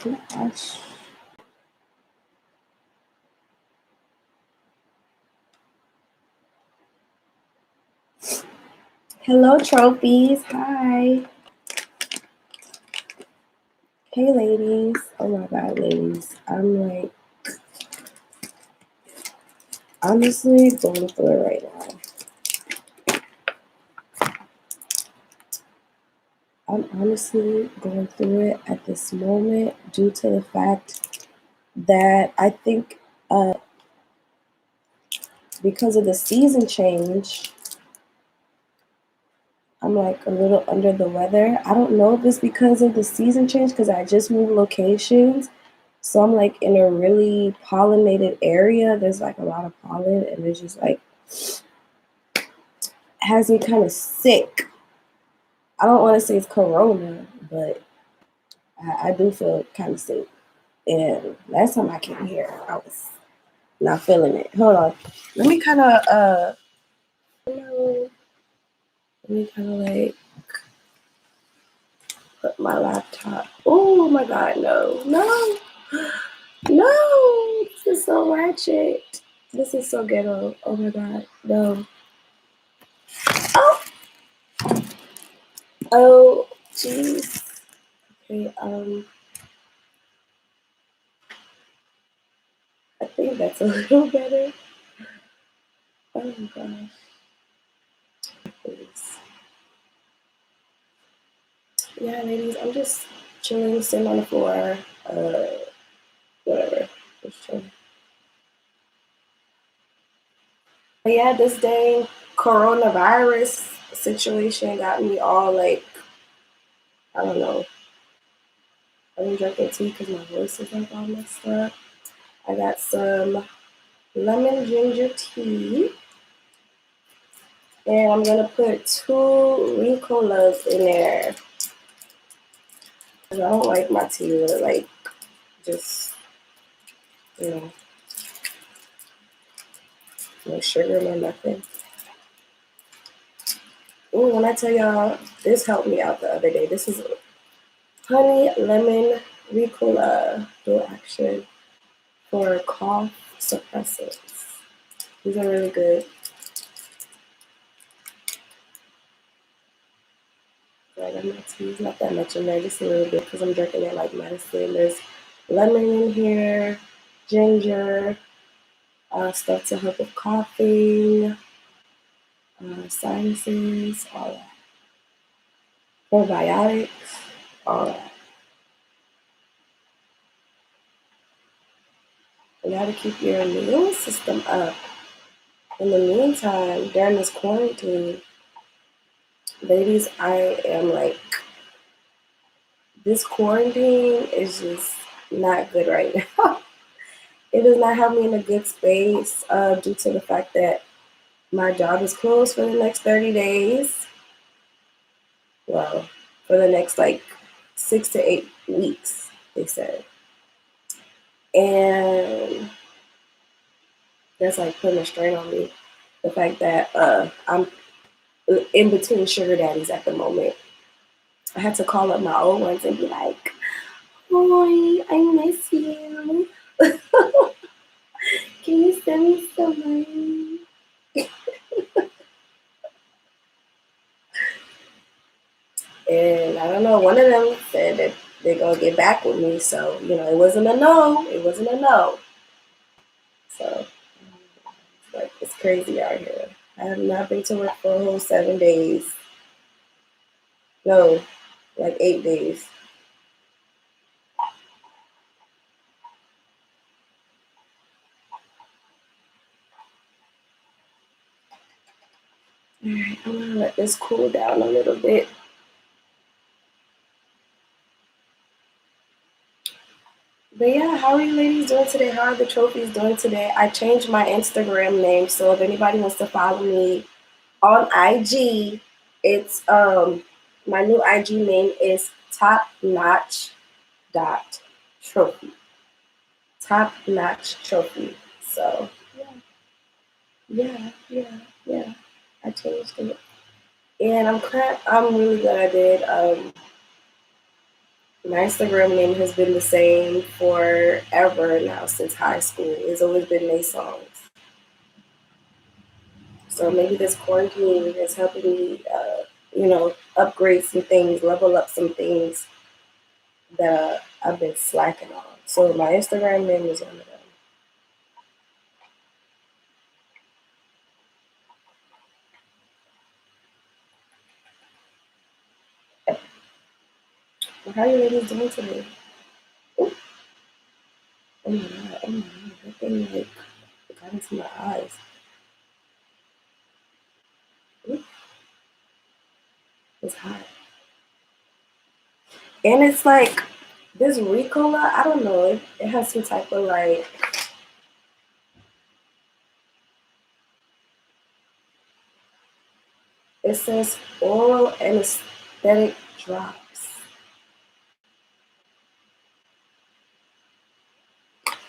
Gosh. Hello, trophies. Hi. Hey, ladies. Oh my God, ladies. I'm like, honestly going through it right now. I'm honestly going through it at this moment due to the fact that I think because of the season change, I'm like a little under the weather. I don't know if it's because of the season change because I just moved locations. So I'm like in a really pollinated area. There's like a lot of pollen and it's just like has me kind of sick. I don't want to say it's corona, but I do feel kind of sick. And last time I came here, I was not feeling it. Hold on. Let me kind of let me kind of like put my laptop. Oh my God, no, no, no! This is so ratchet. This is so ghetto. Oh my God, no. Oh, oh, jeez. Okay, I think that's a little better. Oh my gosh. Please. Yeah, ladies, I'm just chilling, sitting on the floor, whatever. Just chilling. But yeah, this dang coronavirus situation got me all like, I don't know. I've been drinking tea because my voice is like all messed up. I got some lemon ginger tea, and I'm gonna put 2 Ricolas in there. Cause I don't like my tea with like just you know no sugar, no nothing. Ooh, when I tell y'all, this helped me out the other day. This is honey lemon Ricola dual action for cough suppressants. These are really good. Like I'm not tea, not that much in there, just a little bit because I'm drinking it like medicine. There's lemon in here, ginger, stuff to help with coughing, sinuses, all that. Probiotics, all that. You gotta keep your immune system up. In the meantime, during this quarantine, ladies, I am like, this quarantine is just not good right now. It does not have me in a good space due to the fact that my job is closed for the next 30 days. Well, for the next like 6 to 8 weeks, they said. And that's like putting a strain on me. The fact that I'm in between sugar daddies at the moment. I had to call up my old ones and be like, "Boy, I miss you. Can you send me some money?" And I don't know, one of them said that they're gonna get back with me. So, it wasn't a no. It wasn't a no. So like it's crazy out here. I have not been to work for a whole 7 days. No, like 8 days. Alright, I'm gonna let this cool down a little bit. But yeah, how are you ladies doing today? How are the trophies doing today? I changed my Instagram name, so if anybody wants to follow me on IG, it's my new IG name is top notch dot trophy. Top notch trophy. So yeah. I changed it. And I'm really glad I did. My Instagram name has been the same forever now since high school. It's always been May songs. So maybe this quarantine is helping me, upgrade some things, level up some things that I've been slacking on. So my Instagram name is one of them. Well, how are you ladies doing today? Ooh, oh my god, oh my god, that thing like got into my eyes. Ooh, it's hot. And it's like this Ricola, I don't know, it has some type of like, it says oral anesthetic drops.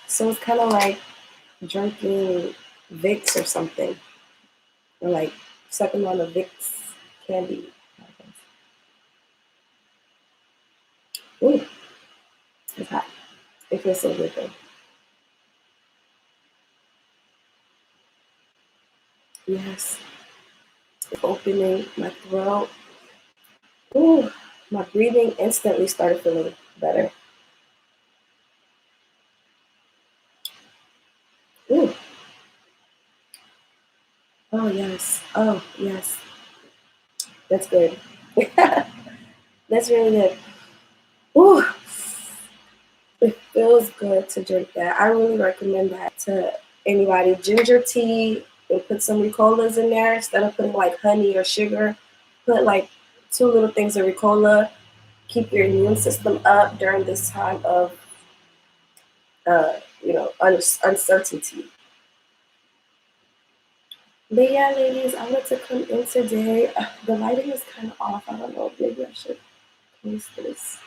So it's kind of like drinking Vicks or something, or like sucking on a Vicks candy. Ooh, it's hot. It feels so good though. Yes, opening my throat. Ooh, my breathing instantly started feeling better. Ooh, oh yes, oh yes, that's good. That's really good. Ooh, it feels good to drink that. I really recommend that to anybody. Ginger tea and put some Ricolas in there instead of putting like honey or sugar. Put like two little things of Ricola. Keep your immune system up during this time of uncertainty. But yeah, ladies, I wanted to come in today. The lighting is kind of off. I don't know. Maybe I should close this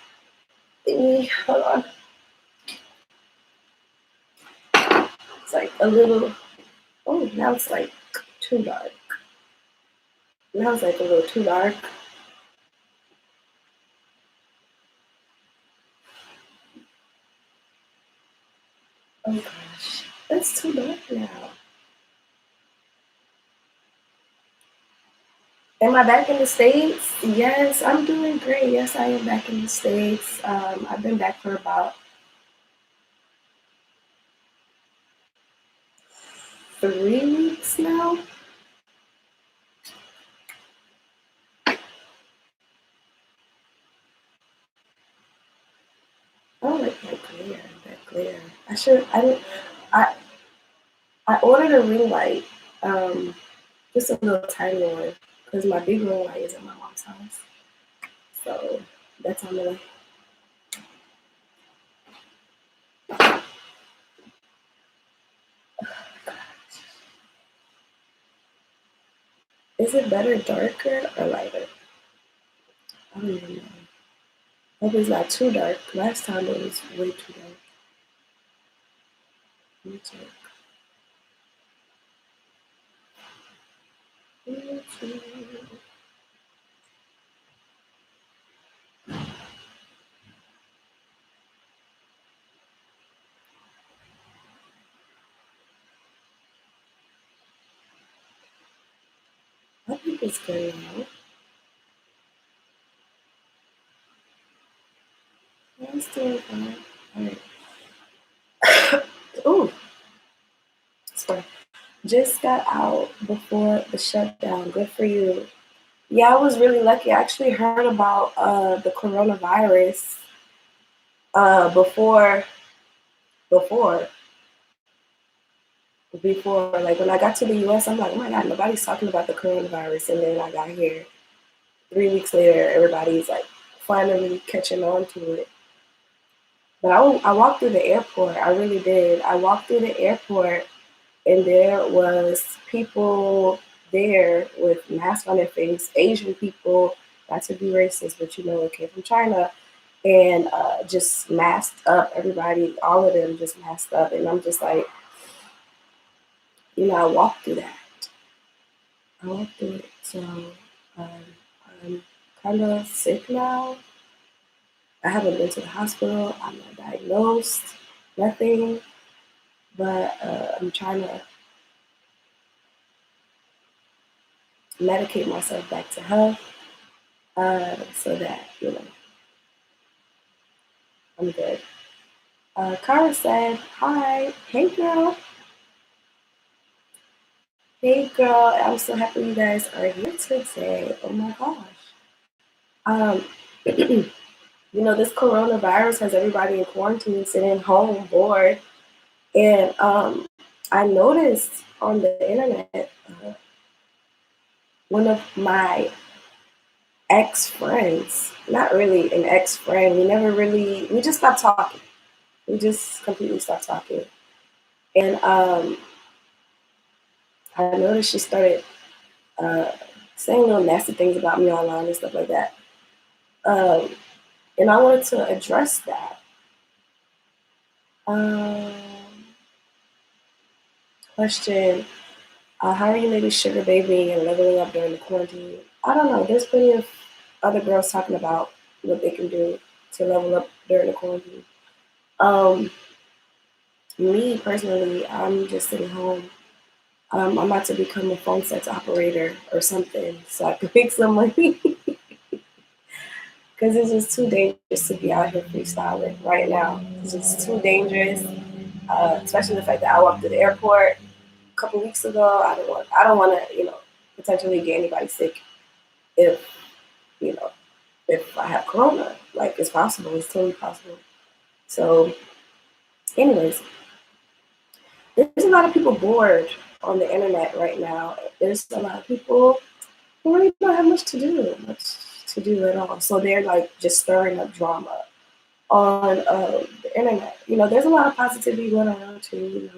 thingy. Hold on. It's like a little. Oh, now it's like too dark. Now it's like a little too dark. Oh gosh, it's too dark now. Am I back in the States? Yes, I'm doing great. Yes, I am back in the States. I've been back for about 3 weeks now. Oh, like that glare, that glare. I should. I didn't. I I ordered a ring light, um, just a little tiny one, because my big ring light is at my mom's house. So that's on the way. Is it better darker or lighter? I don't even know. Hope it's not too dark. Last time it was way too dark. Let me check. I think it's good now. I'm still fine. Alright. Ooh, sorry. Just got out before the shutdown. Good for you. Yeah, I was really lucky. I actually heard about the coronavirus before before before like when I got to the US. I'm like, oh my god, nobody's talking about the coronavirus. And then I got here 3 weeks later, everybody's like finally catching on to it. But I walked through the airport. I really did. I walked through the airport, and there was people there with masks on their face, Asian people, not to be racist, but it came from China, and just masked up. Everybody, all of them just masked up. And I'm just like, I walked through that. I walked through it. So um, I'm kind of sick now. I haven't been to the hospital. I'm not diagnosed, nothing. But I'm trying to medicate myself back to health so that, I'm good. Kara said, hi, hey girl. Hey girl, I'm so happy you guys are here today. Oh my gosh. Um, this coronavirus has everybody in quarantine, sitting home, bored. And I noticed on the internet, one of my ex-friends, not really an ex-friend, we just stopped talking. We just completely stopped talking. And I noticed she started uh, saying little nasty things about me online and stuff like that. Um, and I wanted to address that. Um, Question: how are you maybe sugar baby and leveling up during the quarantine? I don't know. There's plenty of other girls talking about what they can do to level up during the quarantine. Um, Me personally, I'm just sitting home. I'm about to become a phone sex operator or something so I can make some money because it's just too dangerous to be out here freestyling right now. It's just too dangerous, especially the fact that I walked to the airport a couple weeks ago. I don't want to, potentially get anybody sick if, you know, if I have corona. Like it's possible, it's totally possible. So, anyways, there's a lot of people bored on the internet right now. There's a lot of people who really don't have much to do at all. So they're like just stirring up drama on the internet. There's a lot of positivity going around too.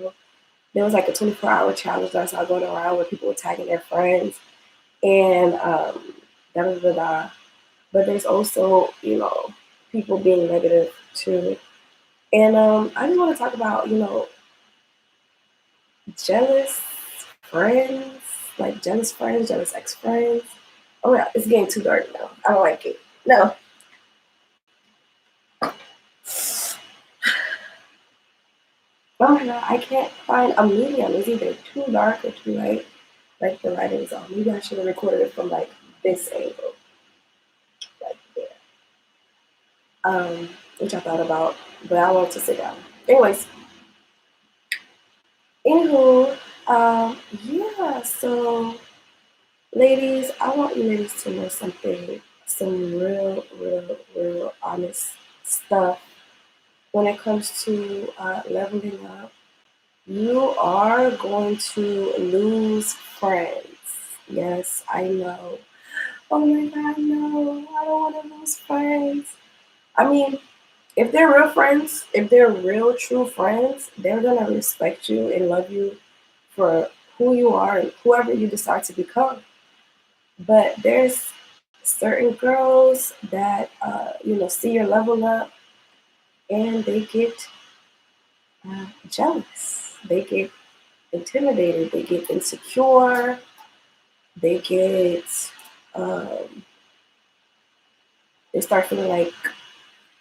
There was like a 24-hour challenge that I saw going around where people were tagging their friends and da da da da. But there's also, people being negative too. And I just want to talk about, jealous friends, like jealous friends, jealous ex-friends. Oh yeah, it's getting too dark now. I don't like it. No. Oh my god, I can't find a medium. It's either too dark or too light. Like the lighting is on. Maybe I should have recorded it from like this angle, like there. Which I thought about, but I want to sit down. Anyways, anywho, yeah. So, ladies, I want you ladies to know something. Some real, real, real honest stuff when it comes to leveling up. You are going to lose friends. Yes, I know. Oh my God, no, I don't want to lose friends. I mean, if they're real friends, if they're real true friends, they're going to respect you and love you for who you are and whoever you decide to become. But there's certain girls that, see your level up and they get jealous. They get intimidated. They get insecure. They get, um, they start feeling like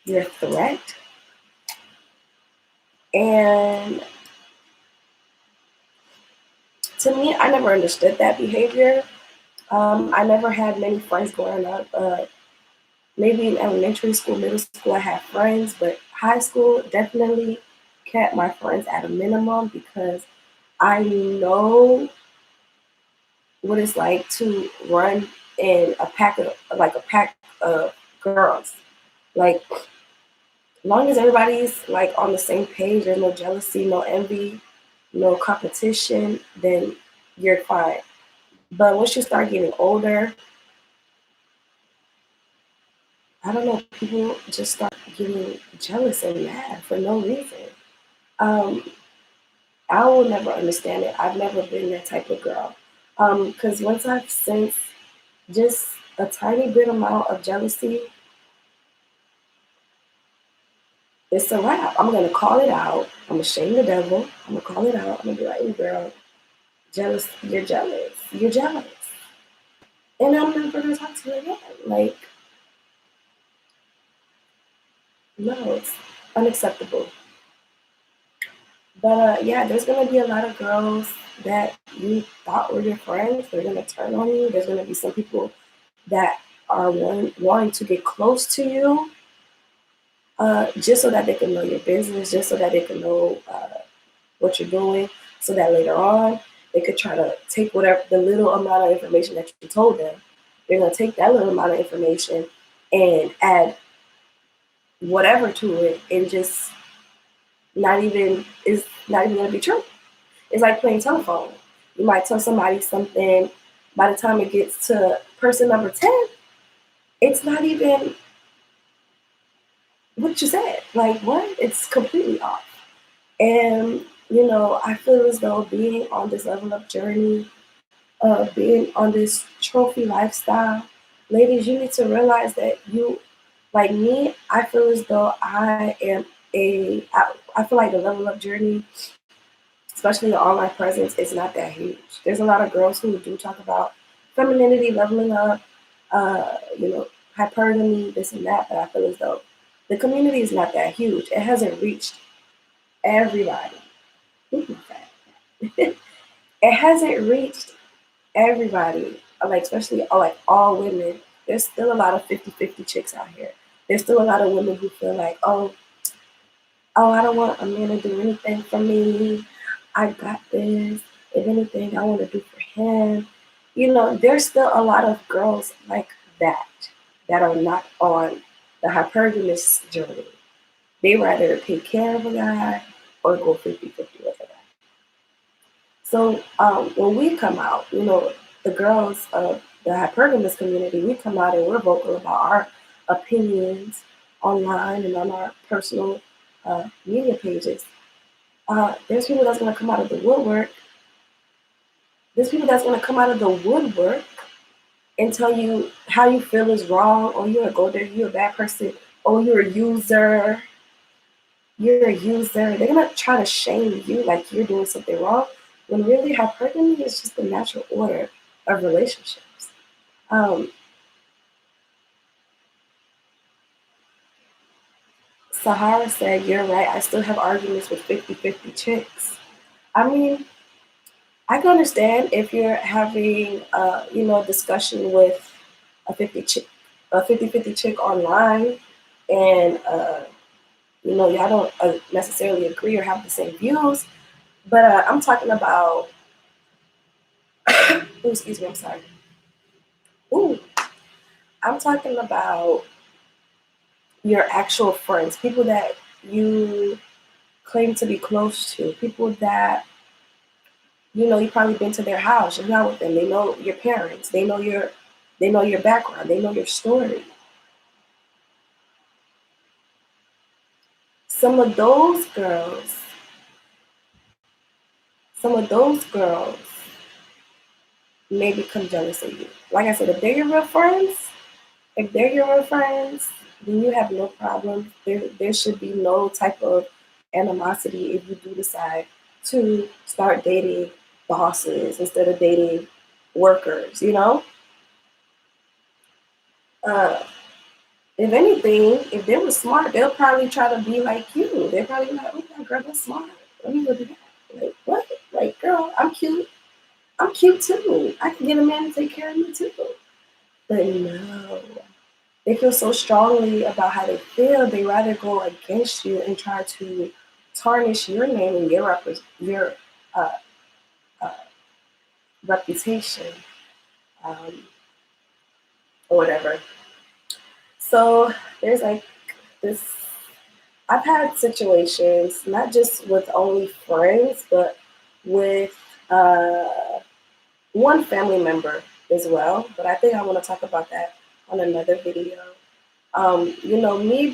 you're a threat. And to me, I never understood that behavior. I never had many friends growing up. Maybe in elementary school, middle school, I had friends, but high school definitely kept my friends at a minimum because I know what it's like to run in a pack of girls. Like, long as everybody's like on the same page, there's no jealousy, no envy, no competition, then you're fine. But once you start getting older, I don't know, people just start getting jealous and mad for no reason. Um, I will never understand it. I've never been that type of girl. Because once I've sensed just a tiny bit amount of jealousy, it's a wrap. I'm gonna call it out. I'm gonna shame the devil. I'm gonna call it out. I'm gonna be like, hey girl, jealous, you're jealous. You're jealous. And I'm never gonna talk to you again. Like, No, it's unacceptable. But yeah, there's gonna be a lot of girls that you thought were your friends. They're gonna turn on you. There's gonna be some people that are wanting to get close to you, just so that they can know your business, just so that they can know what you're doing, so that later on they could try to take whatever the little amount of information that you told them. They're gonna take that little amount of information and add whatever to it, and just not even is not even gonna be true. It's like playing telephone. You might tell somebody something. By the time it gets to person number 10, it's not even what you said. Like, what? It's completely off. And, I feel as though being on this level up journey, being on this trophy lifestyle, ladies, you need to realize that you, like me, I feel as though I feel like the level up journey, especially the online presence, is not that huge. There's a lot of girls who do talk about femininity, leveling up, hypergamy, this and that, but I feel as though the community is not that huge. It hasn't reached everybody. It hasn't reached everybody, like especially like all women. There's still a lot of 50-50 chicks out here. There's still a lot of women who feel like, oh, I don't want a man to do anything for me. I got this. If anything, I want to do for him. There's still a lot of girls like that are not on the hypergamous journey. They rather take care of a guy or go 50-50 with a guy. So when we come out, the girls of the hypergamous community, we come out and we're vocal about our opinions online and on our personal media pages. There's people that's going to come out of the woodwork. There's people that's going to come out of the woodwork and tell you how you feel is wrong, or you're a gold digger, you're a bad person, or you're a user. You're a user. They're going to try to shame you like you're doing something wrong, when really hypergamy is just the natural order of relationships. Um, Sahara said, "You're right. I still have arguments with 50-50 chicks." I mean, I can understand if you're having, discussion with a 50-50 chick online, and y'all don't necessarily agree or have the same views. But I'm talking about, ooh, excuse me, I'm sorry. Ooh, I'm talking about your actual friends, people that you claim to be close to, people that you probably been to their house, you're not with them. They know your parents. They know your background. They know your story. Some of those girls, some of those girls may become jealous of you. Like I said, if they're your real friends, then you have no problem. There should be no type of animosity if you do decide to start dating bosses instead of dating workers. Uh, if anything, if they were smart, they'll probably try to be like you. They're probably like, oh, that girl, that's smart. Let me go do that. Like, what? Like, girl, I'm cute. I'm cute too. I can get a man to take care of me too. But no. They feel so strongly about how they feel, they rather go against you and try to tarnish your name and your uh, uh, reputation, um, or whatever. So there's like this. I've had situations, not just with only friends, but with one family member as well. But I think I want to talk about that on another video. Me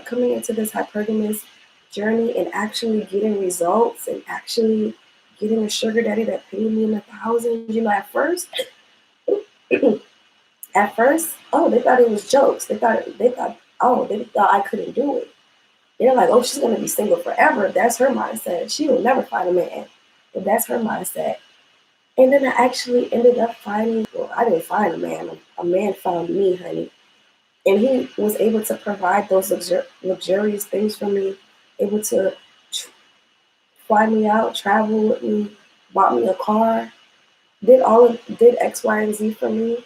coming into this hypergamous journey and actually getting results and actually getting a sugar daddy that paid me in the thousands. At first, oh, they thought it was jokes. They thought I couldn't do it. They're like, oh, she's gonna be single forever. That's her mindset. She will never find a man. But that's her mindset. And then I actually ended up finding. Well, I didn't find a man. A man found me, honey. And he was able to provide those luxurious things for me, able to fly me out, travel with me, bought me a car, did X, Y, and Z for me.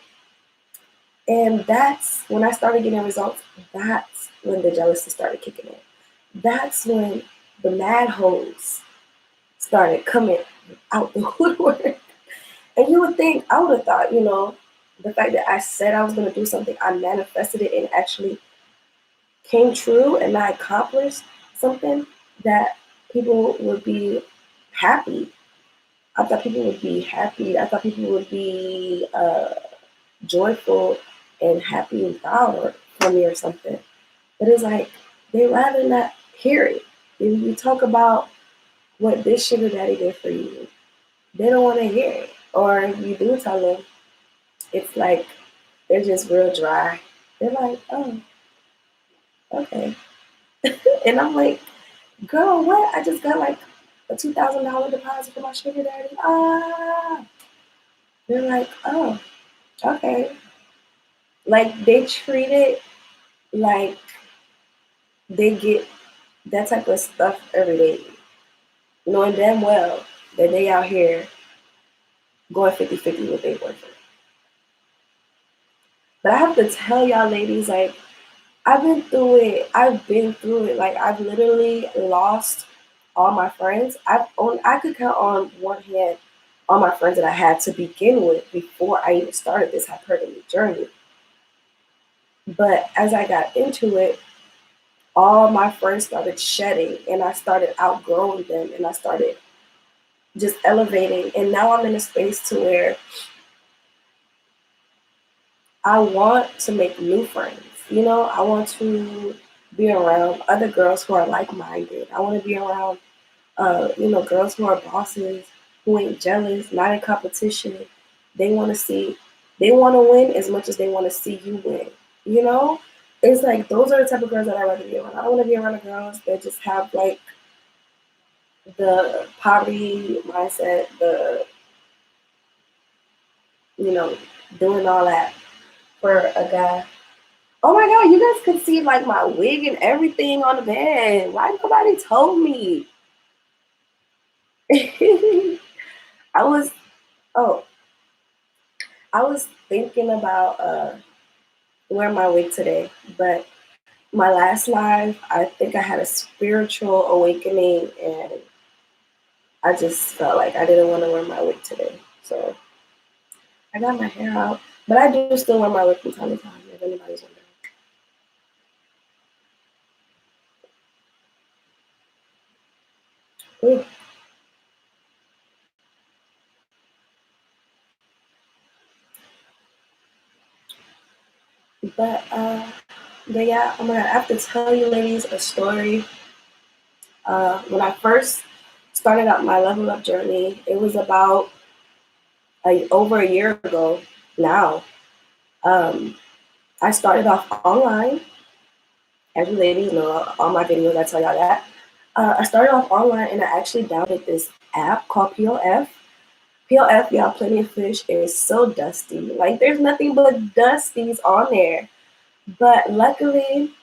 And that's when I started getting results. That's when the jealousy started kicking in. That's when the mad hoes started coming out the woodwork. And you would think, I would have thought, the fact that I said I was going to do something, I manifested it and actually came true, and I accomplished something, that people would be happy. I thought people would be happy. I thought people would be joyful and happy and proud for me or something. But it's like they rather not hear it. If you talk about what this sugar daddy did for you, they don't want to hear it. Or if you do tell them, it's like they're just real dry. They're like, oh, okay. And I'm like, girl, what? I just got like a $2,000 deposit for my sugar daddy. Ah. They're like, oh, okay. Like they treat it like they get that type of stuff every day, knowing damn well that they out here going 50-50 with their boyfriend. But I have to tell y'all ladies, like, I've been through it. I've been through it. Like, I've literally lost all my friends. I could count on one hand all my friends that I had to begin with before I even started this hypergamy journey. But as I got into it, all my friends started shedding, and I started outgrowing them, and I started just elevating. And now I'm in a space to where I want to make new friends. I want to be around other girls who are like-minded. I want to be around, girls who are bosses, who ain't jealous, not in competition. They want to win as much as they want to see you win. You know, it's like those are the type of girls that I want to be around. I don't want to be around the girls that just have like the poverty mindset, the doing all that for a guy. Oh my god, you guys could see like my wig and everything on the bed. Why nobody told me? I was oh, I was thinking about wearing my wig today, but my last live, I think I had a spiritual awakening, and I just felt like I didn't want to wear my wig today. So I got my hair out, but I do still wear my wig from time to time, if anybody's wondering. Ooh. But yeah, I'm gonna have to tell you ladies a story. When I first started out my level up journey, it was about over a year ago now. Um, I started off online. As you ladies know, all my videos, I tell y'all that. I started off online, and I actually downloaded this app called POF. POF, y'all, Plenty of Fish, is so dusty. Like, there's nothing but dusties on there. But luckily,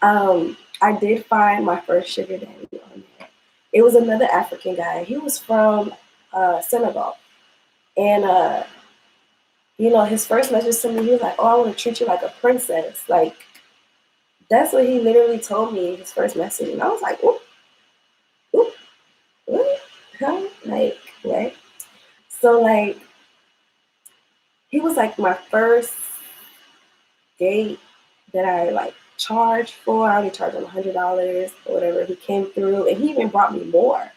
I did find my first sugar daddy on there. It was another African guy. He was from Senegal. And, his first message to me, he was like, oh, I want to treat you like a princess. Like, that's what he literally told me in his first message. And I was like, oop, oop, what? Huh? Like, what? So, like, he was like my first date that I like charged for. I only charged him $100 or whatever. He came through, and he even brought me more.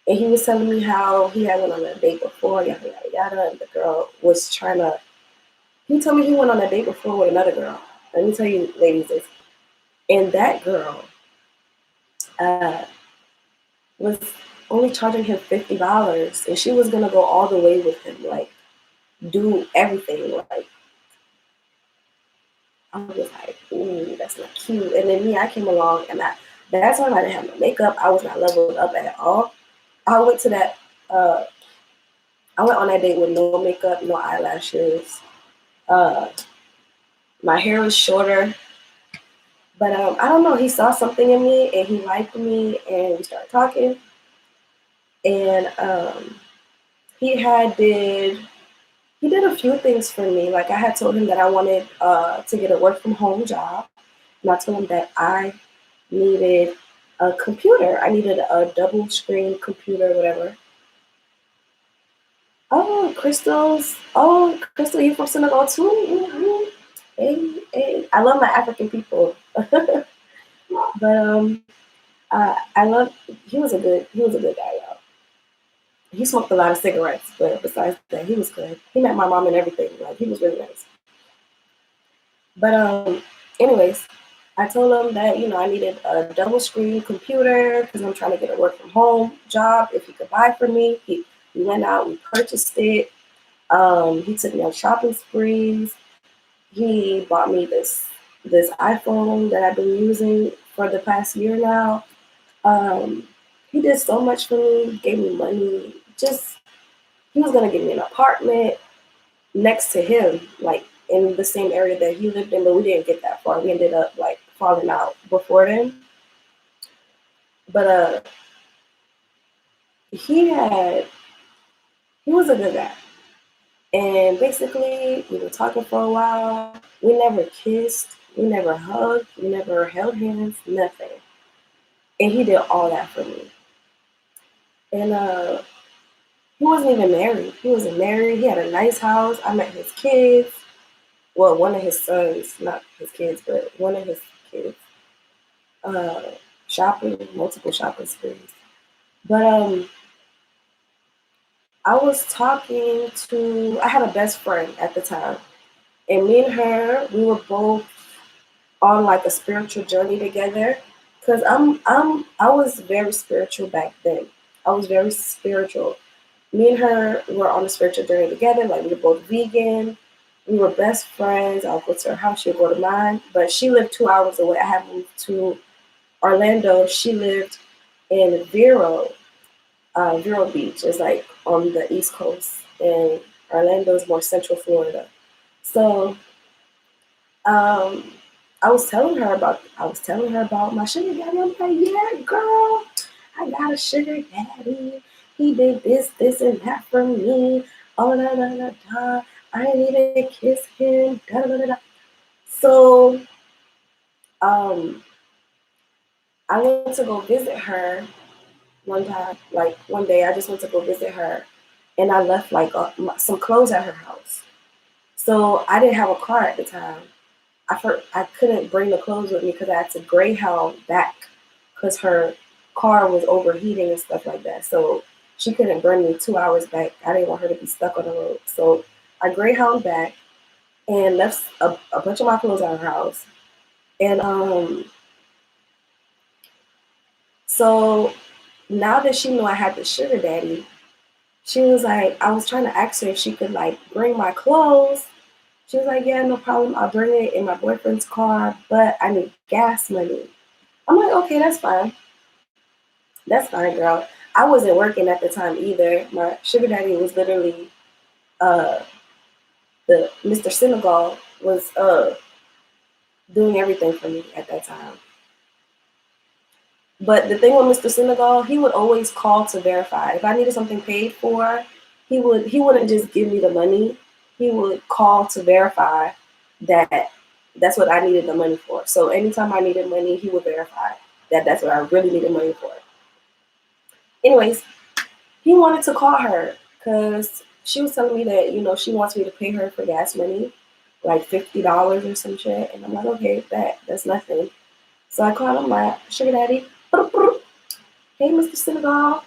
And he was telling me how he had went on a date before, yada yada yada. And the girl was trying to. He told me he went on a date before with another girl. Let me tell you, ladies, this. And that girl uh, was only charging him $50, and she was gonna go all the way with him, like do everything. Like I was like, ooh, that's not cute. And then me, I came along, and that's when I didn't have no makeup. I was not leveled up at all. I went to that. I went on that date with no makeup, no eyelashes, uh, My hair was shorter, but I don't know. He saw something in me, and he liked me, and we started talking. And he had did he did a few things for me. Like I had told him that I wanted to get a work from home job, and I told him that I needed a computer. I needed a double screen computer, whatever. Oh, Crystals. Oh, Crystal, you from Senegal too? Mm-hmm. Hey, hey. I love my African people. But I love. He was a good guy, y'all. He smoked a lot of cigarettes, but besides that, he was good. He met my mom and everything. Like he was really nice. But anyways, I told him that I needed a double screen computer because I'm trying to get a work from home job. If he could buy for me, he went out, we purchased it. He took me on shopping sprees. He bought me this iPhone that I've been using for the past year now. Um, he did so much for me, gave me money. Just he was gonna give me an apartment next to him, like in the same area that he lived in, but we didn't get that far. We ended up like falling out before then. But he had he was a good guy. And basically we were talking for a while. We never kissed, we never hugged, we never held hands, nothing. And he did all that for me. And he wasn't even married. He wasn't married. He had a nice house. I met his kids. Well, one of his sons, not his kids, but one of his kids. Uh, shopping, multiple shopping sprees. But I had a best friend at the time, and me and her, we were both on like a spiritual journey together. Cause I was very spiritual back then. I was very spiritual. Me and her were on a spiritual journey together. Like we were both vegan. We were best friends. I'll go to her house. She'll go to mine. But she lived 2 hours away. I had moved to Orlando. She lived in Vero Beach is like on the East Coast, and Orlando is more Central Florida. So um, I was telling her about my sugar daddy. I'm like, yeah, girl, I got a sugar daddy. He did this, this, and that for me. Oh da da da da. I didn't even kiss him. Da da da da. So um, I went to go visit her one time. Like one day, I just went to go visit her, and I left like some clothes at her house. So I didn't have a car at the time. I couldn't bring the clothes with me because I had to Greyhound back because her car was overheating and stuff like that. So she couldn't bring me 2 hours back. I didn't want her to be stuck on the road. So I Greyhound back and left a bunch of my clothes at her house. And so now that she knew I had the sugar daddy, she was like, I was trying to ask her if she could like bring my clothes. She was like, yeah, no problem. I'll bring it in my boyfriend's car, but I need gas money. I'm like, okay, that's fine. That's fine, girl. I wasn't working at the time either. My sugar daddy was literally uh the Mr. Senegal was doing everything for me at that time. But the thing with Mr. Senegal, he would always call to verify. If I needed something paid for, he wouldn't just give me the money. He would call to verify that that's what I needed the money for. So anytime I needed money, he would verify that that's what I really needed money for. Anyways, he wanted to call her because she was telling me that, she wants me to pay her for gas money, like $50 or some shit. And I'm like, okay, that's nothing. So I called him my sugar daddy. Hey, Mr. Senegal.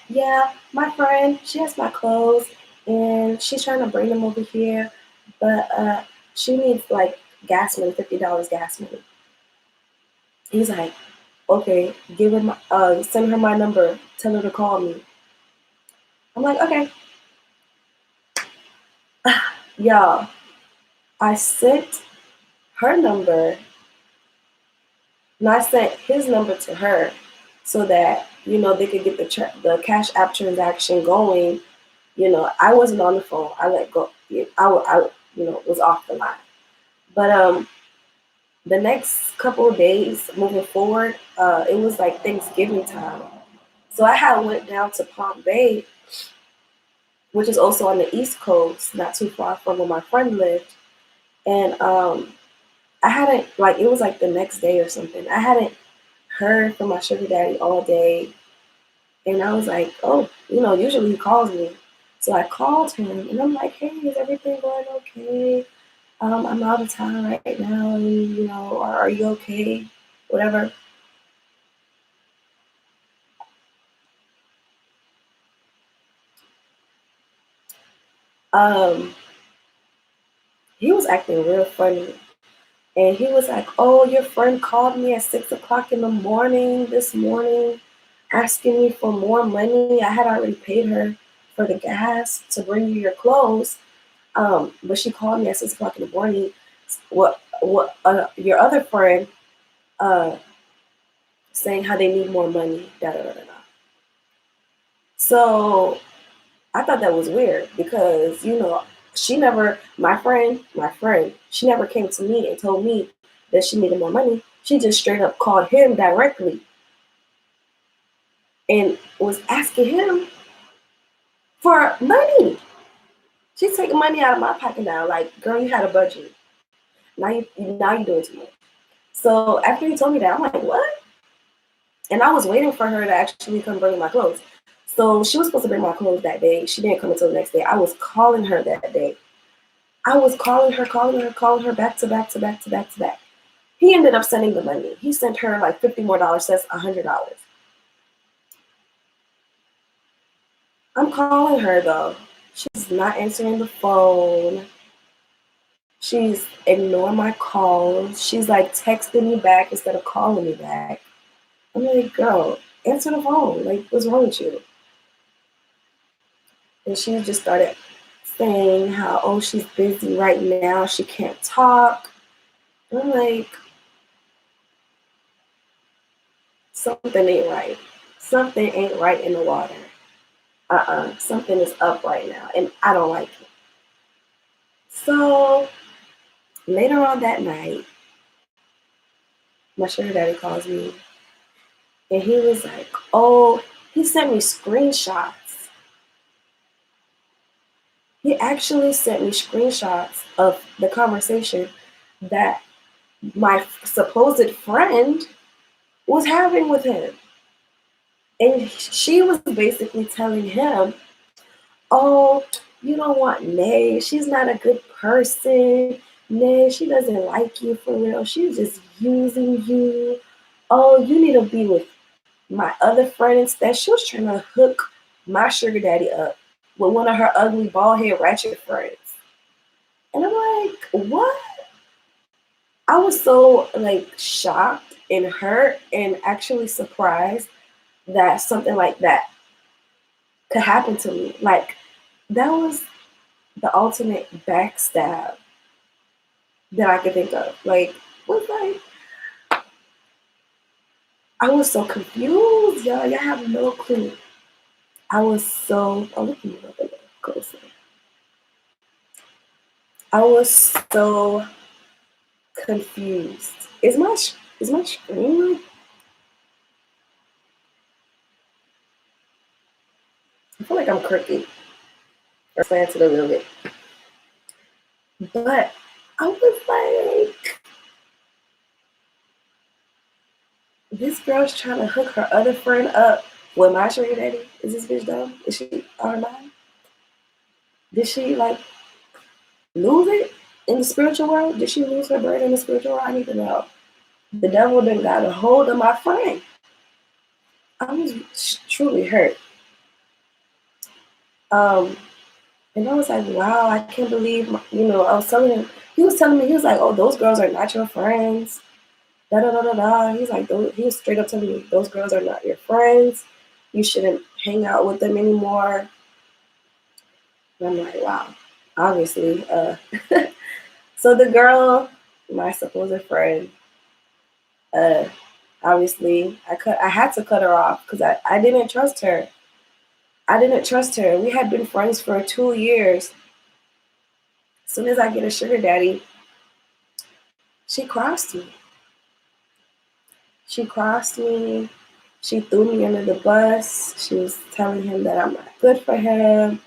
Yeah, my friend, she has my clothes and she's trying to bring them over here, but she needs like gas money, $50 gas money. He's like, okay, send her my number, tell her to call me. I'm like, okay. Y'all, I sent her number, and I sent his number to her so that, they could get the cashApp transaction going. I wasn't on the phone. I let go. was off the line. But the next couple of days moving forward, it was like Thanksgiving time. So I had went down to Palm Bay, which is also on the East Coast, not too far from where my friend lived. And I hadn't, like, it was like the next day or something. I hadn't heard from my sugar daddy all day. And I was like, oh, usually he calls me. So I called him and I'm like, hey, is everything going okay? I'm out of town right now. And, are you okay? Whatever. Um, he was acting real funny. And he was like, oh, your friend called me at 6 o'clock in the morning this morning, asking me for more money. I had already paid her for the gas to bring you your clothes. But she called me at 6 o'clock in the morning. What your other friend saying how they need more money, da da da da. So I thought that was weird because she never, my friend, she never came to me and told me that she needed more money. She just straight up called him directly and was asking him for money. She's taking money out of my pocket now. Like, girl, you had a budget. Now you doing too much. So after he told me that, I'm like, what? And I was waiting for her to actually come bring my clothes. So she was supposed to bring my clothes that day. She didn't come until the next day. I was calling her that day. I was calling her back to back to back to back to back. He ended up sending the money. He sent her like $50 more, says $100. I'm calling her though. She's not answering the phone. She's ignoring my calls. She's like texting me back instead of calling me back. I'm like, girl, answer the phone. Like, what's wrong with you? And she just started saying how, oh, she's busy right now. She can't talk. I'm like, something ain't right. Something ain't right in the water. Something is up right now, and I don't like it. So later on that night, my sugar daddy calls me, and he was like, oh, he sent me screenshots. He actually sent me screenshots of the conversation that my supposed friend was having with him. And she was basically telling him, oh, you don't want Nay. She's not a good person. Nay, she doesn't like you for real. She's just using you. Oh, you need to be with my other friend instead. She was trying to hook my sugar daddy up with one of her ugly bald head ratchet friends. And I'm like, what? I was so like shocked and hurt and actually surprised that something like that could happen to me. Like, that was the ultimate backstab that I could think of. Like, was like, I was so confused, y'all. Y'all have no clue. I was so, oh, look at me a little bit closer. I was so confused. Is my screen like, I feel like I'm crooked or slanted a little bit. But I was like, this girl's trying to hook her other friend up with my sugar daddy. Is this bitch dumb? Is she out of her mind? Did she like lose it in the spiritual world? Did she lose her bird in the spiritual world? I need to know. The devil then got a hold of my friend. I was truly hurt. Um, and I was like, wow, I can't believe, I was telling him, he was telling me, he was like, oh, those girls are not your friends. Da da da da da. He's like, he was straight up telling me, those girls are not your friends. You shouldn't hang out with them anymore. And I'm like, wow, obviously. So the girl, my supposed friend, uh, obviously, I had to cut her off because I didn't trust her. I didn't trust her. We had been friends for 2 years. soon as I get a sugar daddy, she crossed me. She crossed me. She threw me under the bus. She was telling him that I'm not good for him,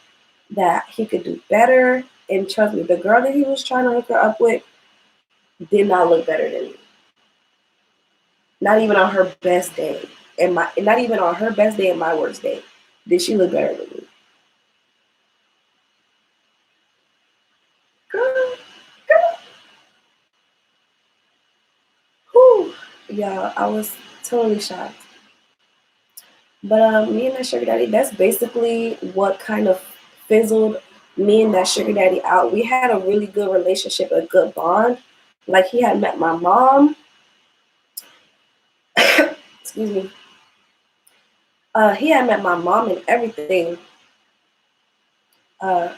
that he could do better. And trust me, the girl that he was trying to hook her up with did not look better than me. Not even on her best day. And not even on her best day and my worst day did she look better than me. Girl, girl. Whew. Yeah, I was totally shocked. But me and that sugar daddy, that's basically what kind of fizzled me and that sugar daddy out. We had a really good relationship, a good bond. Like he had met my mom. Excuse me. He had met my mom and everything. Uh,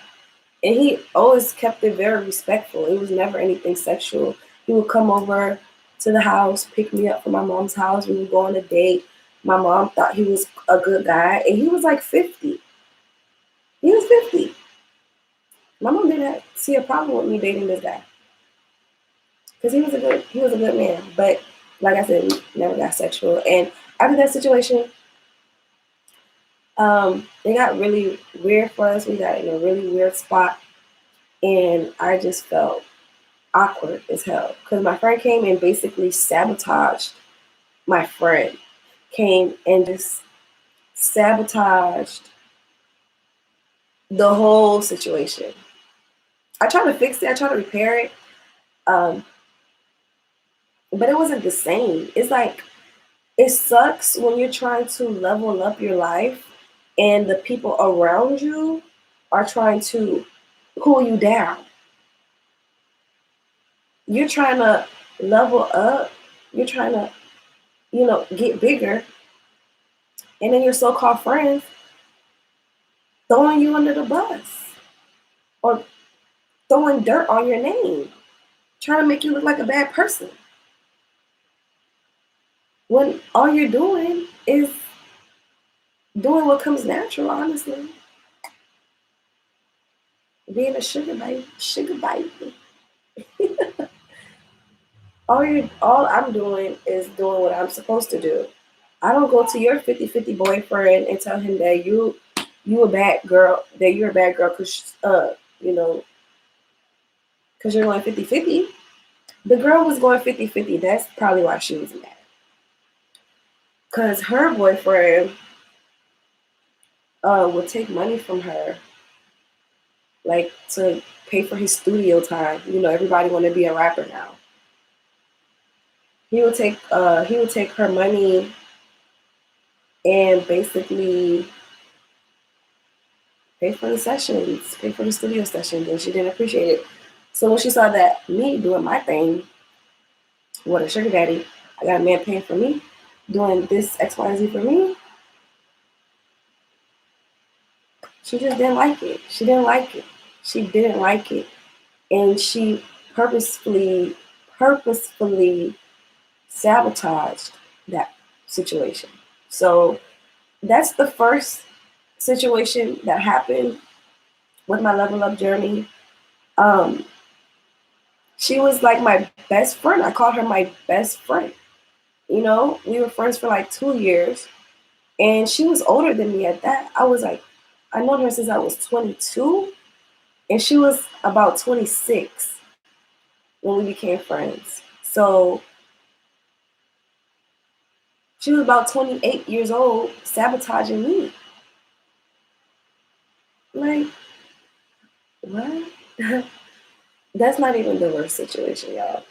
and he always kept it very respectful. It was never anything sexual. He would come over to the house, pick me up from my mom's house. We would go on a date. My mom thought he was a good guy, and he was like 50. He was 50. My mom didn't see a problem with me dating this guy because he was a good man. But like I said, we never got sexual. And after that situation, it got really weird for us. We got in a really weird spot, and I just felt awkward as hell because my friend came and basically sabotaged my friend. Came and just sabotaged the whole situation. I tried to fix it. I tried to repair it. Um, but it wasn't the same. It's like it sucks when you're trying to level up your life and the people around you are trying to pull you down. You're trying to level up, you're trying to, get bigger, and then your so-called friends throwing you under the bus or throwing dirt on your name, trying to make you look like a bad person. When all you're doing is doing what comes natural, honestly. Being a sugar baby. All I'm doing is doing what I'm supposed to do. I don't go to your 50-50 boyfriend and tell him that you a bad girl, that you're a bad girl because because you're going 50-50. The girl was going 50-50. That's probably why she was mad. Because her boyfriend would take money from her, like to pay for his studio time. Everybody want to be a rapper now. He would take her money and basically pay for the sessions, pay for the studio sessions, and she didn't appreciate it. So when she saw that me doing my thing, what a sugar daddy, I got a man paying for me, doing this X, Y, Z for me, she just didn't like it. She didn't like it. She didn't like it. And she purposefully sabotaged that situation. So that's the first situation that happened with my level up journey. Um, she was like my best friend. I called her my best friend. We were friends for like 2 years, and she was older than me at that. I known her since I was 22, and she was about 26 when we became friends. So she was about 28 years old, sabotaging me. Like, what? That's not even the worst situation, y'all.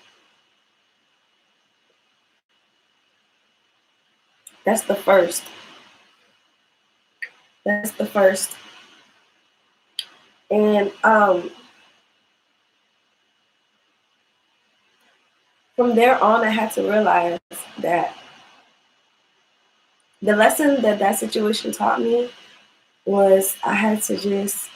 That's the first. That's the first. And from there on, I had to realize that the lesson that that situation taught me was I had to just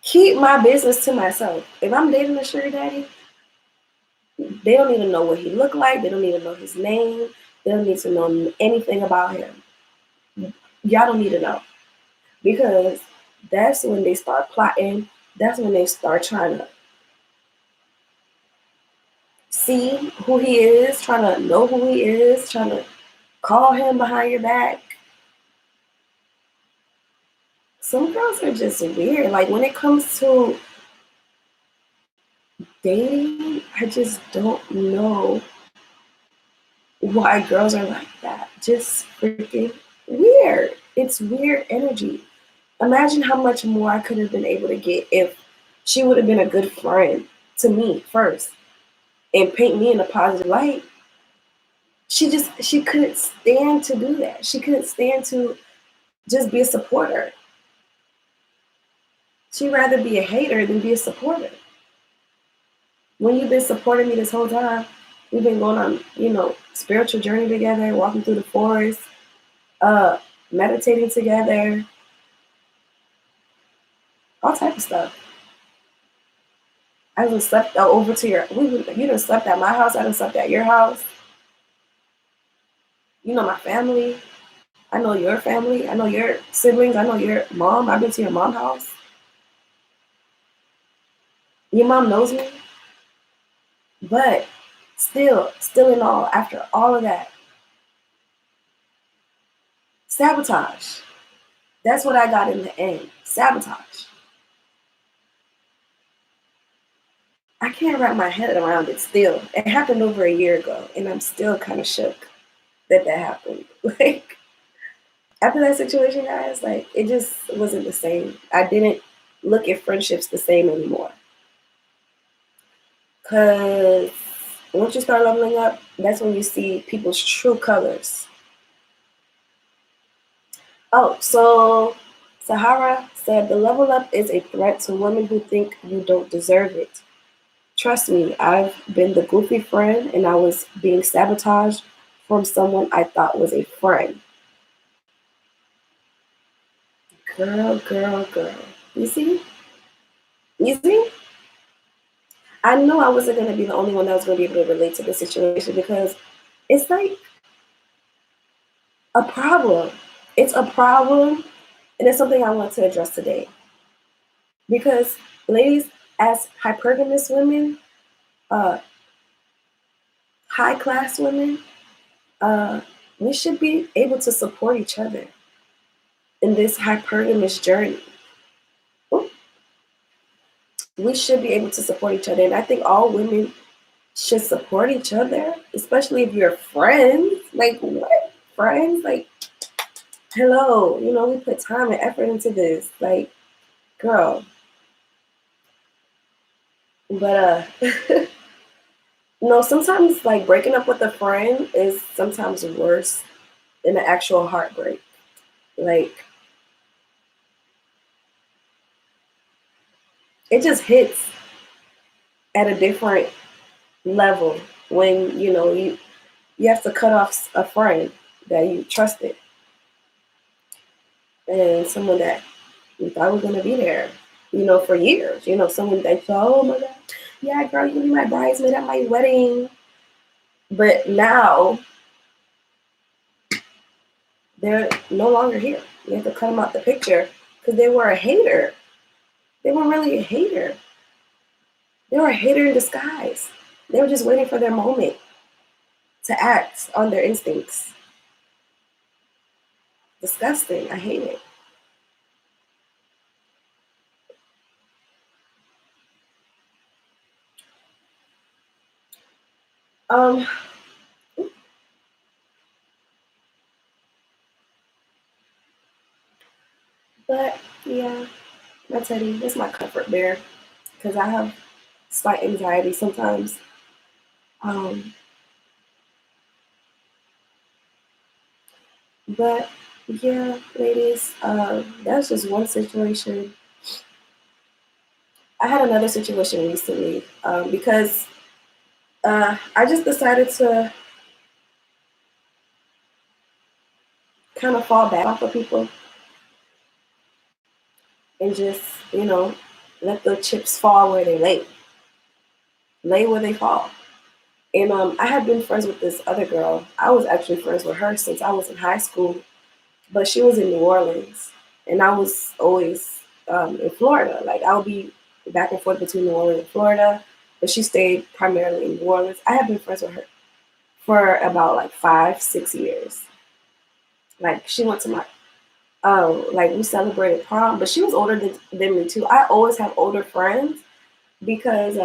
keep my business to myself. If I'm dating a sugar daddy, they don't need to know what he looked like. They don't need to know his name. They don't need to know anything about him. Y'all don't need to know. because that's when they start plotting. That's when they start trying to see who he is, trying to know who he is, trying to call him behind your back. Some girls are just weird. Like when it comes to dating, I just don't know why girls are like that. Just freaking weird. It's weird energy. Imagine how much more I could have been able to get if she would have been a good friend to me first and paint me in a positive light. She couldn't stand to do that. She couldn't stand to just be a supporter. She'd rather be a hater than be a supporter. When you've been supporting me this whole time, we've been going on, spiritual journey together, walking through the forest, uh, meditating together, all type of stuff. I done slept over to you done slept at my house, I done slept at your house. You know my family. I know your family. I know your siblings. I know your mom. I've been to your mom's house. Your mom knows me. But still in all, after all of that, sabotage. That's what I got in the end. Sabotage. I can't wrap my head around it still. It happened over a year ago, and I'm still kind of shook that happened. Like, after that situation, guys, like, it just wasn't the same. I didn't look at friendships the same anymore. Because once you start leveling up, that's when you see people's true colors. Oh, so Sahara said the level up is a threat to women who think you don't deserve it. Trust me, I've been the goofy friend and I was being sabotaged from someone I thought was a friend. Girl, girl, girl. You see? You see? I knew I wasn't going to be the only one that was going to be able to relate to the situation because it's like a problem. It's a problem, and it's something I want to address today. Because, ladies, as hypergamous women, uh, high class women, we should be able to support each other in this hypergamous journey. We should be able to support each other. And I think all women should support each other, especially if you're friends. Like, what? Friends? Like, hello, we put time and effort into this. Like, girl. But, sometimes, like, breaking up with a friend is sometimes worse than an actual heartbreak. Like, it just hits at a different level when, you have to cut off a friend that you trusted and someone that you thought was going to be there, for years. Someone that thought, oh my God, yeah, girl, you can be my bridesmaid at my wedding. But now they're no longer here. You have to cut them out the picture because they were a hater. They were really a hater. They were a hater in disguise. They were just waiting for their moment to act on their instincts. Disgusting. I hate it. Um, but yeah, my Teddy, that's my comfort bear because I have slight anxiety sometimes. Um, but yeah, ladies, that's just one situation. I had another situation recently because I just decided to kind of fall back off of people and just, let the chips fall where they lay where they fall. And I had been friends with this other girl. I was actually friends with her since I was in high school, but she was in New Orleans. and I was always in Florida. Like I would be back and forth between New Orleans and Florida, but she stayed primarily in New Orleans. I have been friends with her for about like 5, 6 years. Like she went to my like we celebrated prom, but she was older than me too. I always have older friends because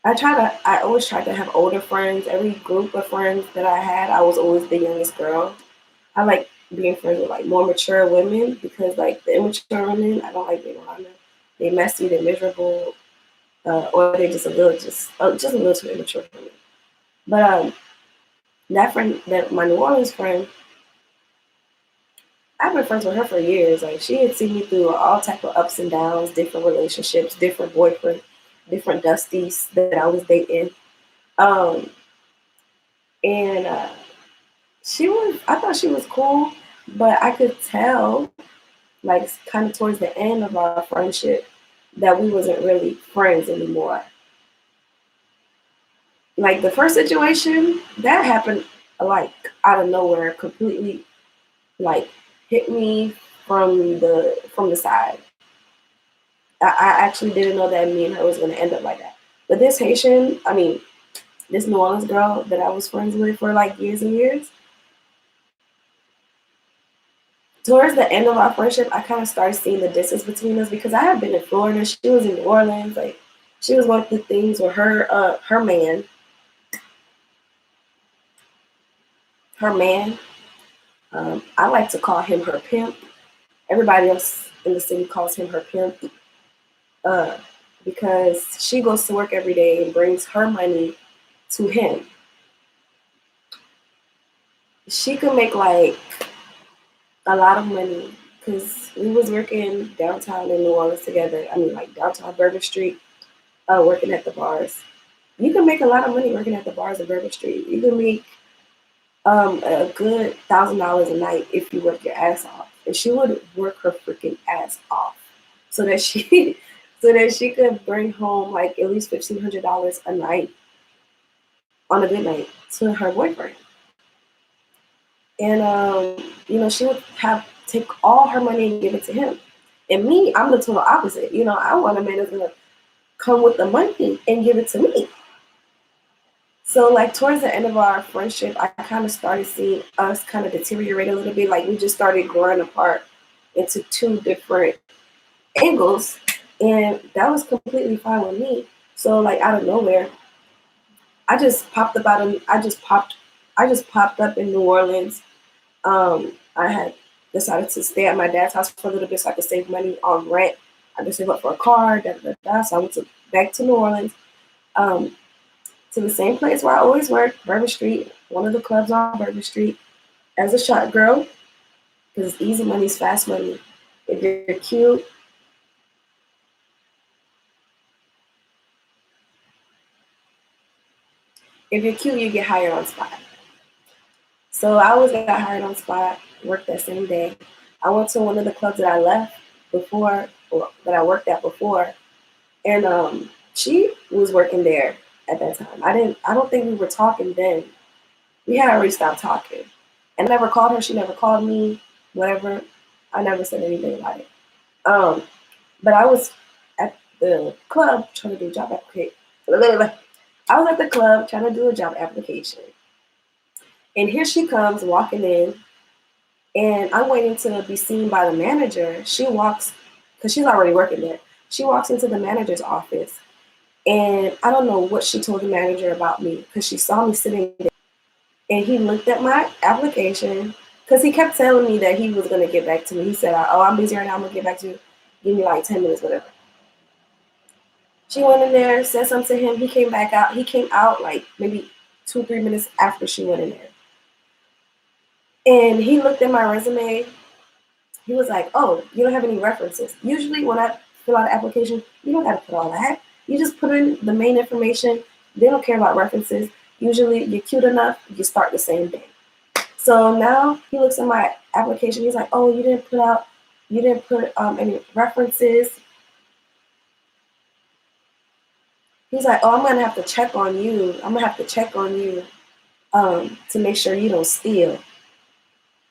I always tried to have older friends. Every group of friends that I had, I was always the youngest girl. I like being friends with like more mature women because like the immature women, I don't like being around them. They messy, they're miserable, or they just a little too immature for me. But that friend, that my New Orleans friend, I've been friends with her for years. Like she had seen me through all type of ups and downs, different relationships, different boyfriends, different dusties that I was dating. Um, and I thought she was cool, but I could tell, like, kind of towards the end of our friendship, that we wasn't really friends anymore. Like the first situation that happened, like out of nowhere, completely, like hit me from the side. I actually didn't know that me and her was going to end up like that. But this New Orleans girl that I was friends with for like years and years, towards the end of our friendship, I kind of started seeing the distance between us because I had been in Florida. She was in New Orleans. Like she was going through things with her man. Her man. I like to call him her pimp. Everybody else in the city calls him her pimp uh, because she goes to work every day and brings her money to him. She could make like a lot of money because we was working downtown in New Orleans together. I mean, like downtown Bourbon Street, working at the bars. You can make a lot of money working at the bars in Bourbon Street. You can make a good $1,000 a night if you work your ass off. And she would work her freaking ass off so that she so that she could bring home like at least $1,500 a night on a good night to her boyfriend. And she would have take all her money and give it to him. And me, I'm the total opposite. I want a man that's gonna come with the money and give it to me. So like towards the end of our friendship, I kind of started seeing us kind of deteriorate a little bit. Like we just started growing apart into two different angles, and that was completely fine with me. So like out of nowhere, I just popped up out of I just popped up in New Orleans. I had decided to stay at my dad's house for a little bit so I could save money on rent. I could save up for a car, da da da. So I went back to New Orleans, um, to the same place where I always worked, Bourbon Street, one of the clubs on Bourbon Street, as a shot girl, because it's easy money is fast money. If you're cute, you get hired on spot. So I always got hired on spot, worked that same day. I went to one of the clubs that I left before, or that I worked at before, and she was working there at that time. I don't think we were talking then. We had already stopped talking. And I never called her, she never called me, whatever. I never said anything about it. Um, but I was at the club trying to do a job application. I was at the club trying to do a job application. And here she comes walking in, and I'm waiting to be seen by the manager. She walks, because she's already working there. She walks into the manager's office, and I don't know what she told the manager about me because she saw me sitting there. And he looked at my application because he kept telling me that he was going to get back to me. He said, "Oh, I'm busy right now. I'm going to get back to you. Give me like 10 minutes, whatever." She went in there, said something to him. He came back out. He came out like maybe 2, 3 minutes after she went in there. And he looked at my resume. He was like, "Oh, you don't have any references." Usually when I fill out an application, you don't got to put all that. You just put in the main information. They don't care about references. Usually you're cute enough, you start the same day. So now he looks at my application. He's like, "Oh, you didn't put any references." He's like, "Oh, I'm gonna have to check on you. I'm gonna have to check on you to make sure you don't steal."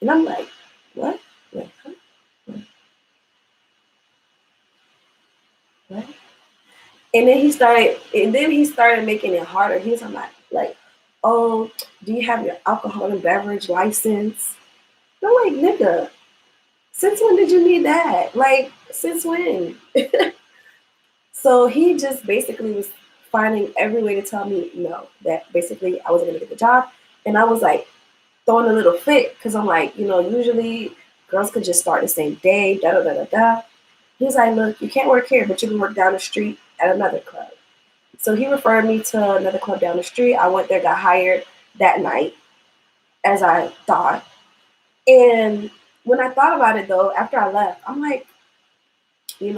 And I'm like, what? Like, huh? What? And then he started making it harder. He was like, oh, do you have your alcohol and beverage license? I'm like, nigga, since when did you need that? Like, since when? So he just basically was finding every way to tell me no, that basically I wasn't gonna get the job. And I was like throwing a little fit because I'm like, usually girls could just start the same day, da da da da da. He's like, look, you can't work here, but you can work down the street at another club. So he referred me to another club down the street. I went there, got hired that night, as I thought. And when I thought about it though, after I left, I'm like,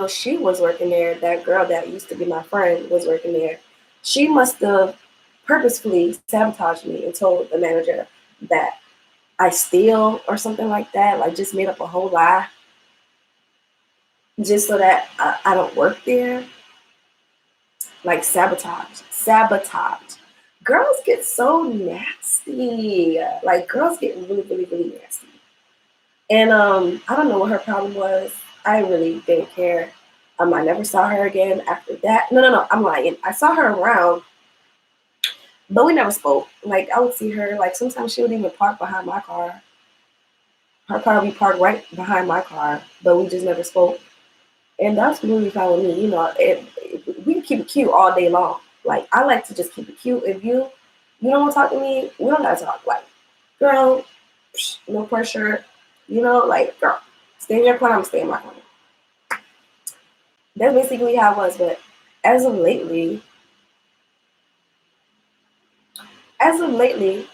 she was working there. That girl that used to be my friend was working there. She must have purposefully sabotaged me and told the manager that I steal or something like that. Like, just made up a whole lie just so that I don't work there. Like, sabotage. Girls get so nasty. Like, girls get really, really, really nasty. And I don't know what her problem was. I really didn't care. I never saw her again after that. No, no, no. I'm lying. I saw her around, but we never spoke. Like, I would see her. Like, sometimes she would even park behind my car. Her car would be parked right behind my car, but we just never spoke. And that's really fine with me. We can keep it cute all day long. Like, I like to just keep it cute. If you don't want to talk to me, we don't gotta talk. Like, girl, no pressure. Like, girl, stay in your corner. I'm staying in my corner. That's basically how it was. But as of lately,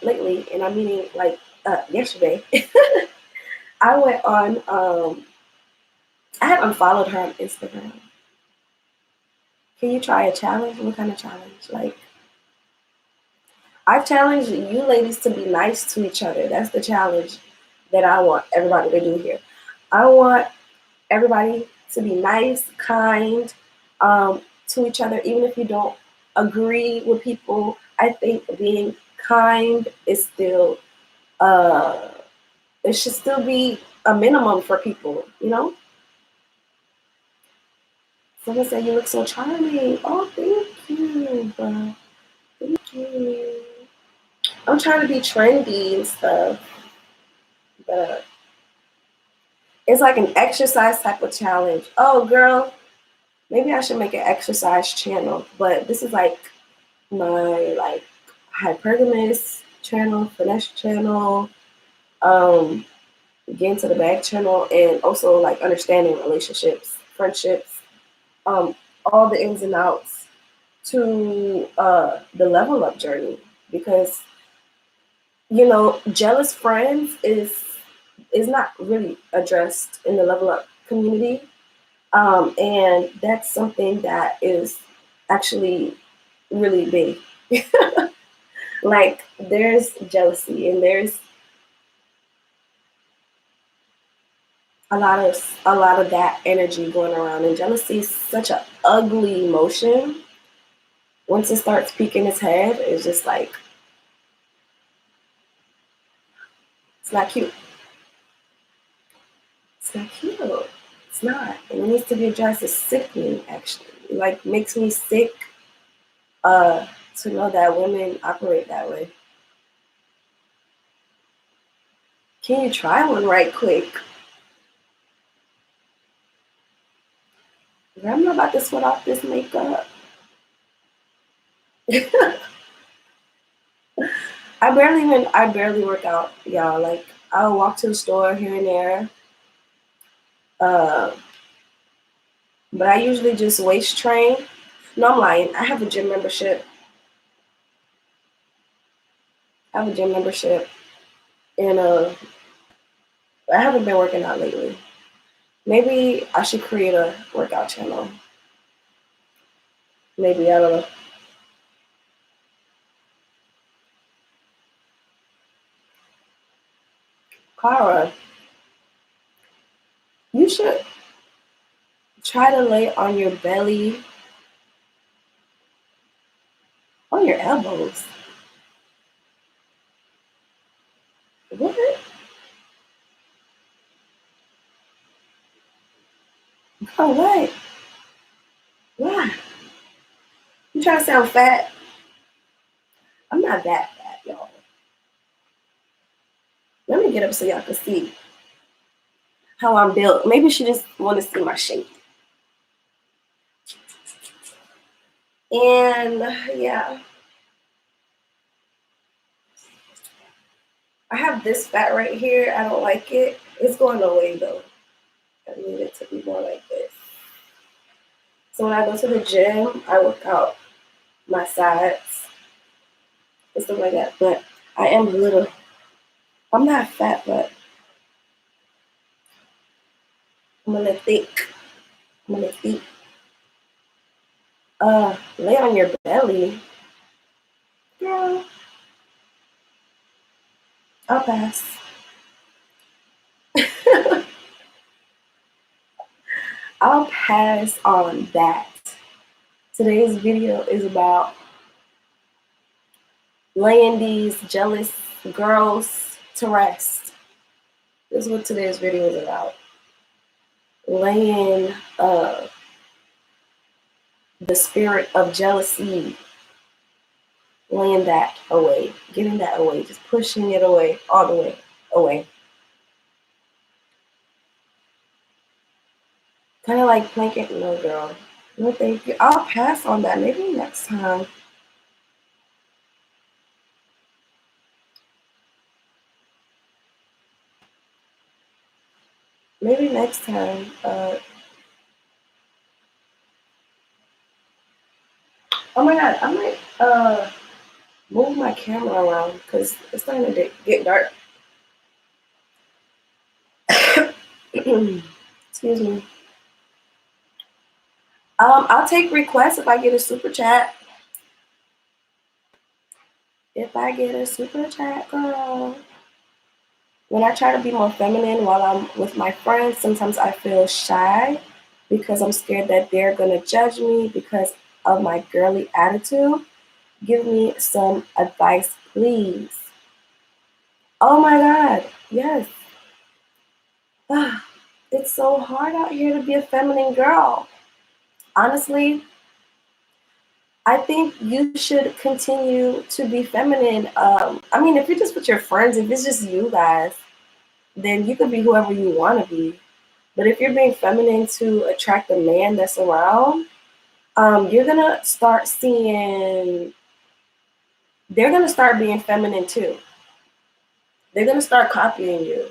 lately, and I'm meaning like yesterday, I went on. I had unfollowed her on Instagram. Can you try a challenge? What kind of challenge? Like, I challenge you ladies to be nice to each other. That's the challenge that I want everybody to do here. I want everybody to be nice, kind to each other, even if you don't agree with people. I think being kind is still, it should still be a minimum for people. Someone said you look so charming. Oh, thank you. Thank you. I'm trying to be trendy and stuff, but it's like an exercise type of challenge. Oh, girl, maybe I should make an exercise channel, but this is like my like hypergamous channel, finesse channel, um, get into the bag channel, and also like understanding relationships, friendships, all the ins and outs to the level up journey. Because jealous friends is not really addressed in the level up community. And that's something that is actually really big. Like, there's jealousy and there's a lot of that energy going around. And jealousy is such an ugly emotion. Once it starts peeking its head, it's just like, it's not cute. It's not cute. It's not. And it needs to be addressed. It's sickening, actually. It like makes me sick to know that women operate that way. Can you try one right quick? I'm not about to sweat off this makeup. I barely work out, y'all. Like, I'll walk to the store here and there. Uh, but I usually just waist train. No, I'm lying. I have a gym membership. And I haven't been working out lately. Maybe I should create a workout channel. Maybe, I don't know. Cara, you should try to lay on your belly, on your elbows. What? Oh, what? Why? You trying to sound fat? I'm not that fat, y'all. Let me get up so y'all can see how I'm built. Maybe she just want to see my shape. And yeah, I have this fat right here. I don't like it. It's going away though. I need it to be more like this. So when I go to the gym, I work out my sides and stuff like that. But I am little. I'm not fat, but I'm a little thick. I'm a little thick. Lay on your belly. Girl, I'll pass. I'll pass on that. Today's video is about laying these jealous girls to rest. This is what today's video is about. Laying the spirit of jealousy, laying that away, getting that away, just pushing it away, all the way away. Kind of like planking. No, girl. No, thank you. I'll pass on that. Maybe next time. Maybe next time. Oh my God, I might move my camera around because it's starting to get dark. Excuse me. I'll take requests if I get a super chat. If I get a super chat, girl. When I try to be more feminine while I'm with my friends, sometimes I feel shy because I'm scared that they're gonna judge me because of my girly attitude. Give me some advice, please. Oh my God, yes. It's so hard out here to be a feminine girl. Honestly, I think you should continue to be feminine. I mean, if you're just with your friends, if it's just you guys, then you can be whoever you want to be. But if you're being feminine to attract the man that's around, you're gonna start seeing. They're gonna start being feminine too. They're gonna start copying you.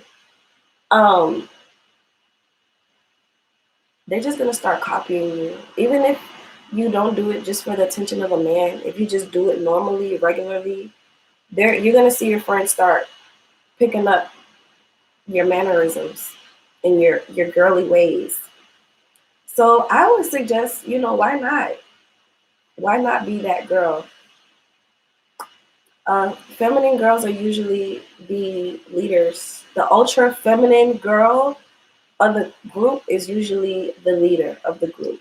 Um, they're just gonna start copying you, even if you don't do it just for the attention of a man. If you just do it normally, regularly, you're gonna see your friends start picking up your mannerisms and your girly ways. So I would suggest, why not? Why not be that girl? Feminine girls are usually the leaders. The ultra feminine girl of the group is usually the leader of the group.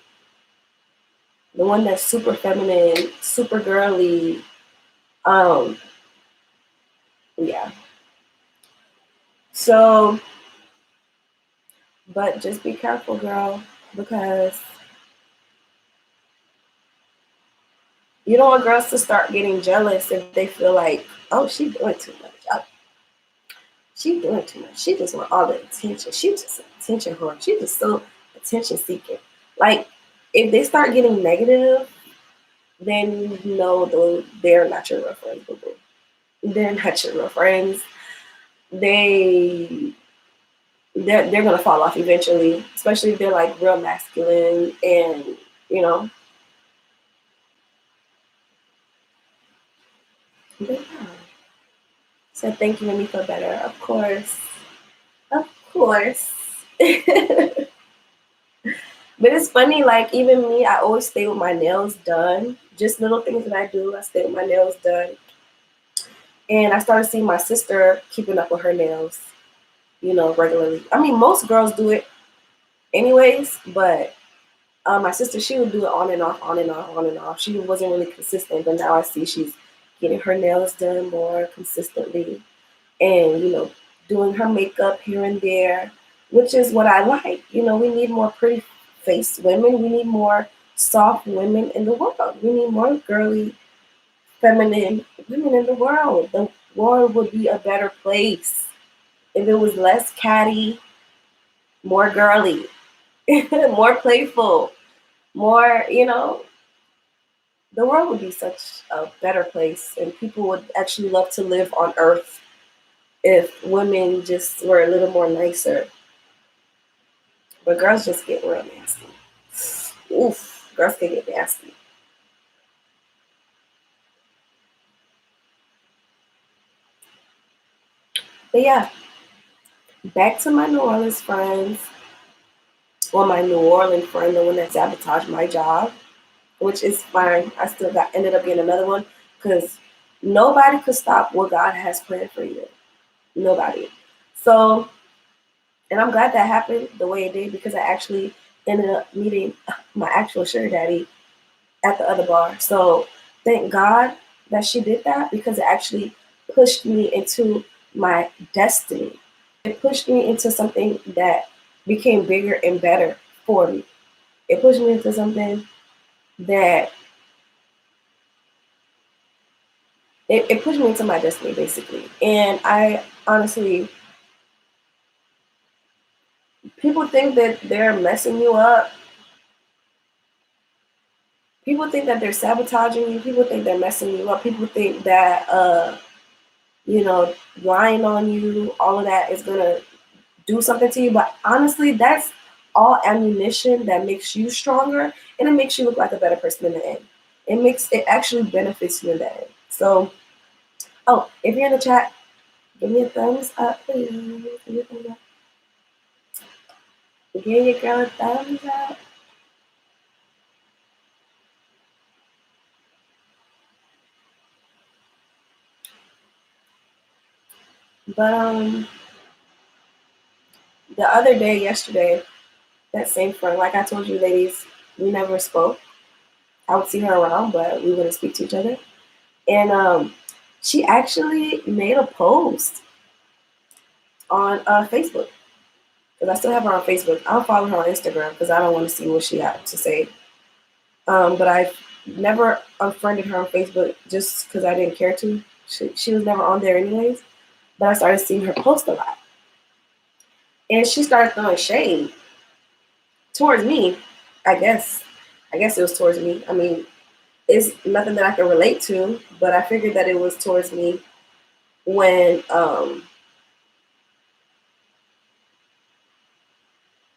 The one that's super feminine, super girly. Um, yeah. So, but just be careful, girl, because you don't want girls to start getting jealous if they feel like, oh, she doing too much. She doing too much. She just want all the attention. She just attention whore. She just so attention seeking. Like, if they start getting negative, then you know they're not your real friends, boo-boo. They're not your real friends. They're gonna fall off eventually, especially if they're like real masculine and you know. Yeah. So thank you, made me feel better. Of course. Of course. But it's funny, like even me, I always stay with my nails done. Just little things that I do, I stay with my nails done. And I started seeing my sister keeping up with her nails, regularly. I mean, most girls do it anyways, but my sister, she would do it on and off, on and off, on and off. She wasn't really consistent, but now I see she's getting her nails done more consistently and, doing her makeup here and there, which is what I like. We need more pretty face women. We need more soft women in the world. We need more girly, feminine women in the world. The world would be a better place if it was less catty, more girly, more playful, more, the world would be such a better place and people would actually love to live on earth if women just were a little more nicer. But girls just get real nasty. Oof, girls can get nasty. But yeah, back to my New Orleans friends. Well, my New Orleans friend, the one that sabotaged my job, which is fine. I still got ended up getting another one because nobody could stop what God has planned for you. Nobody. So, and I'm glad that happened the way it did because I actually ended up meeting my actual sugar daddy at the other bar. So thank God that she did that because it actually pushed me into my destiny. It pushed me into something that became bigger and better for me. It pushed me into something that it pushed me into my destiny basically. And I honestly, people think that they're messing you up. People think that they're sabotaging you. People think they're messing you up. People think that you know, lying on you, all of that is gonna do something to you. But honestly, that's all ammunition that makes you stronger and it makes you look like a better person in the end. It actually benefits you in the end. So, oh, if you're in the chat, give me a thumbs up, please. Give me a thumbs up. Give your girl a thumbs up. But the other day, yesterday, that same friend, like I told you, ladies, we never spoke. I would see her around, but we wouldn't speak to each other. And she actually made a post on Facebook because I still have her on Facebook. I don't follow her on Instagram because I don't want to see what she had to say. But I never unfriended her on Facebook just because I didn't care to. She was never on there anyways. But I started seeing her post a lot, and she started throwing shade towards me. I guess. I guess it was towards me. I mean, it's nothing that I can relate to, but I figured that it was towards me when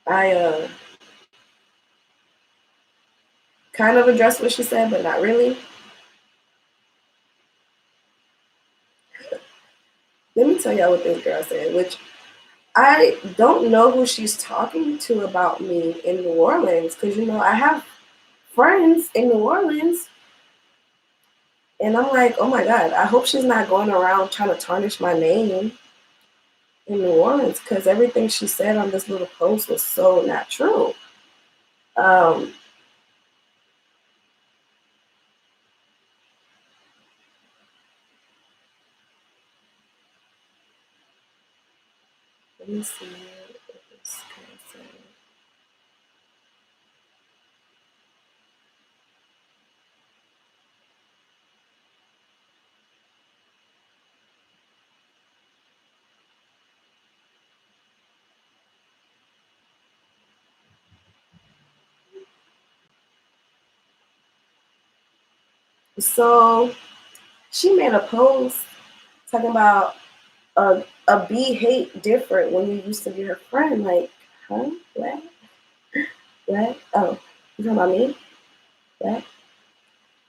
I kind of addressed what she said, but not really. Let me tell y'all what this girl said, which I don't know who she's talking to about me in New Orleans, because I have friends in New Orleans, and I'm like, oh my God, I hope she's not going around trying to tarnish my name in New Orleans, because everything she said on this little post was so not true. Um, Let me see what this girl said. So she made a post talking about a B hate different when you used to be her friend. Like, huh? What? What? Oh, you talking about me? What?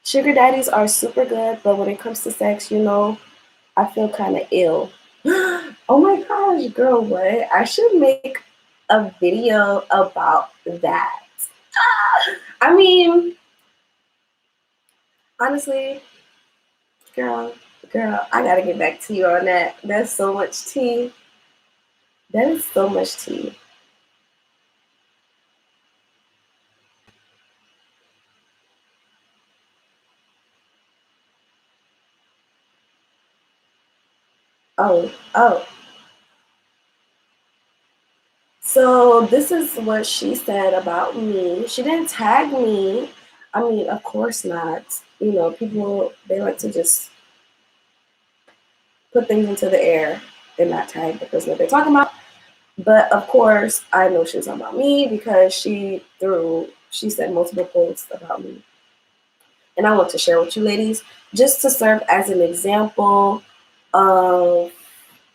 Sugar daddies are super good, but when it comes to sex, I feel kind of ill. Oh my gosh, girl, what? I should make a video about that. I mean, honestly, girl, I gotta get back to you on that. That's so much tea. That is so much tea. Oh, oh. So this is what she said about me. She didn't tag me. I mean, of course not. You know, people, they like to just put things into the air and not tag the person that they're talking about. But of course, I know she was talking about me because she said multiple posts about me. And I want to share with you ladies just to serve as an example of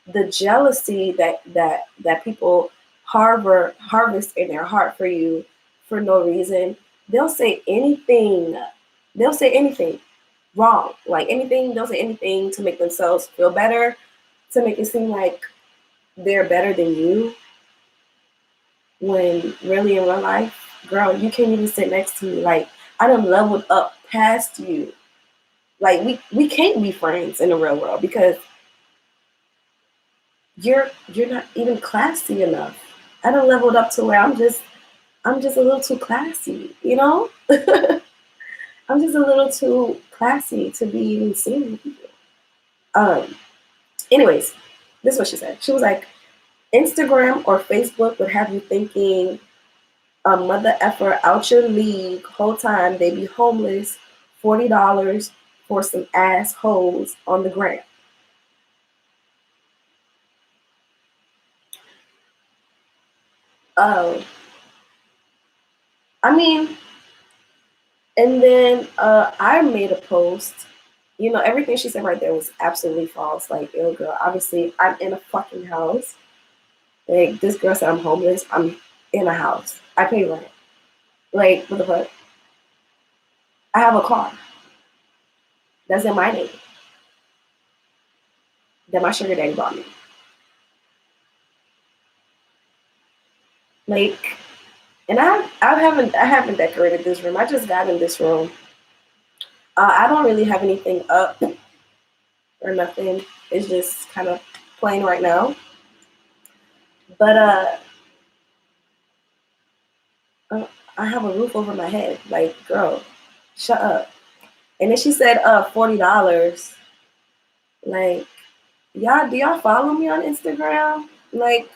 the jealousy that people harvest in their heart for you for no reason. They'll say anything. They'll say anything wrong. Like anything, they'll say anything to make themselves feel better, to make it seem like they're better than you. When really in real life, girl, you can't even sit next to me. Like I done leveled up past you. Like we can't be friends in the real world because you're not even classy enough. I done leveled up to where I'm just a little too classy, you know? I'm just a little too classy to be even seen with people. Um, anyways, this is what she said. She was like, Instagram or Facebook would have you thinking a mother effer out your league whole time they be homeless, $40 for some assholes on the gram. Oh, I mean, and then I made a post. You know, everything she said right there was absolutely false. Like, yo, girl, obviously I'm in a fucking house. Like, this girl said I'm homeless. I'm in a house. I pay rent. Like, what the fuck? I have a car that's in my name that my sugar daddy bought me. Like, and I haven't decorated this room. I just got in this room. I don't really have anything up or nothing. It's just kind of plain right now. But uh, I have a roof over my head. Like, girl, shut up. And then she said, $40. Like, y'all, do y'all follow me on Instagram? Like,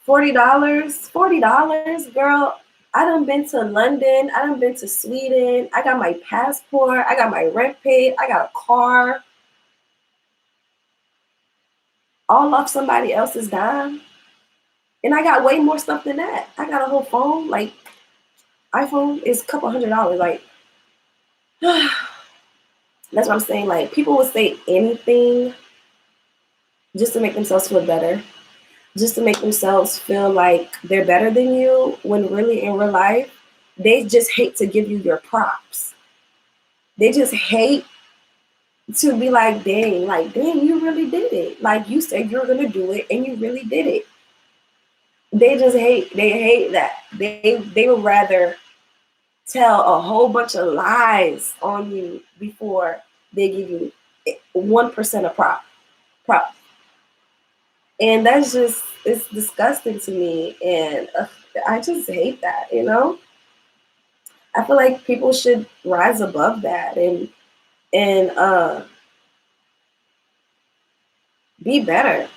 $40, $40, girl. I done been to London. I done been to Sweden. I got my passport. I got my rent paid. I got a car. All off somebody else's dime. And I got way more stuff than that. I got a whole phone. Like, iPhone is a couple $100. Like, that's what I'm saying. Like, people will say anything just to make themselves feel better, just to make themselves feel like they're better than you, when really in real life, they just hate to give you your props. They just hate to be like, dang, you really did it. Like you said you were gonna do it and you really did it. They hate that. They would rather tell a whole bunch of lies on you before they give you 1% of prop. And that's just, it's disgusting to me. And I just hate that, you know? I feel like people should rise above that and be better.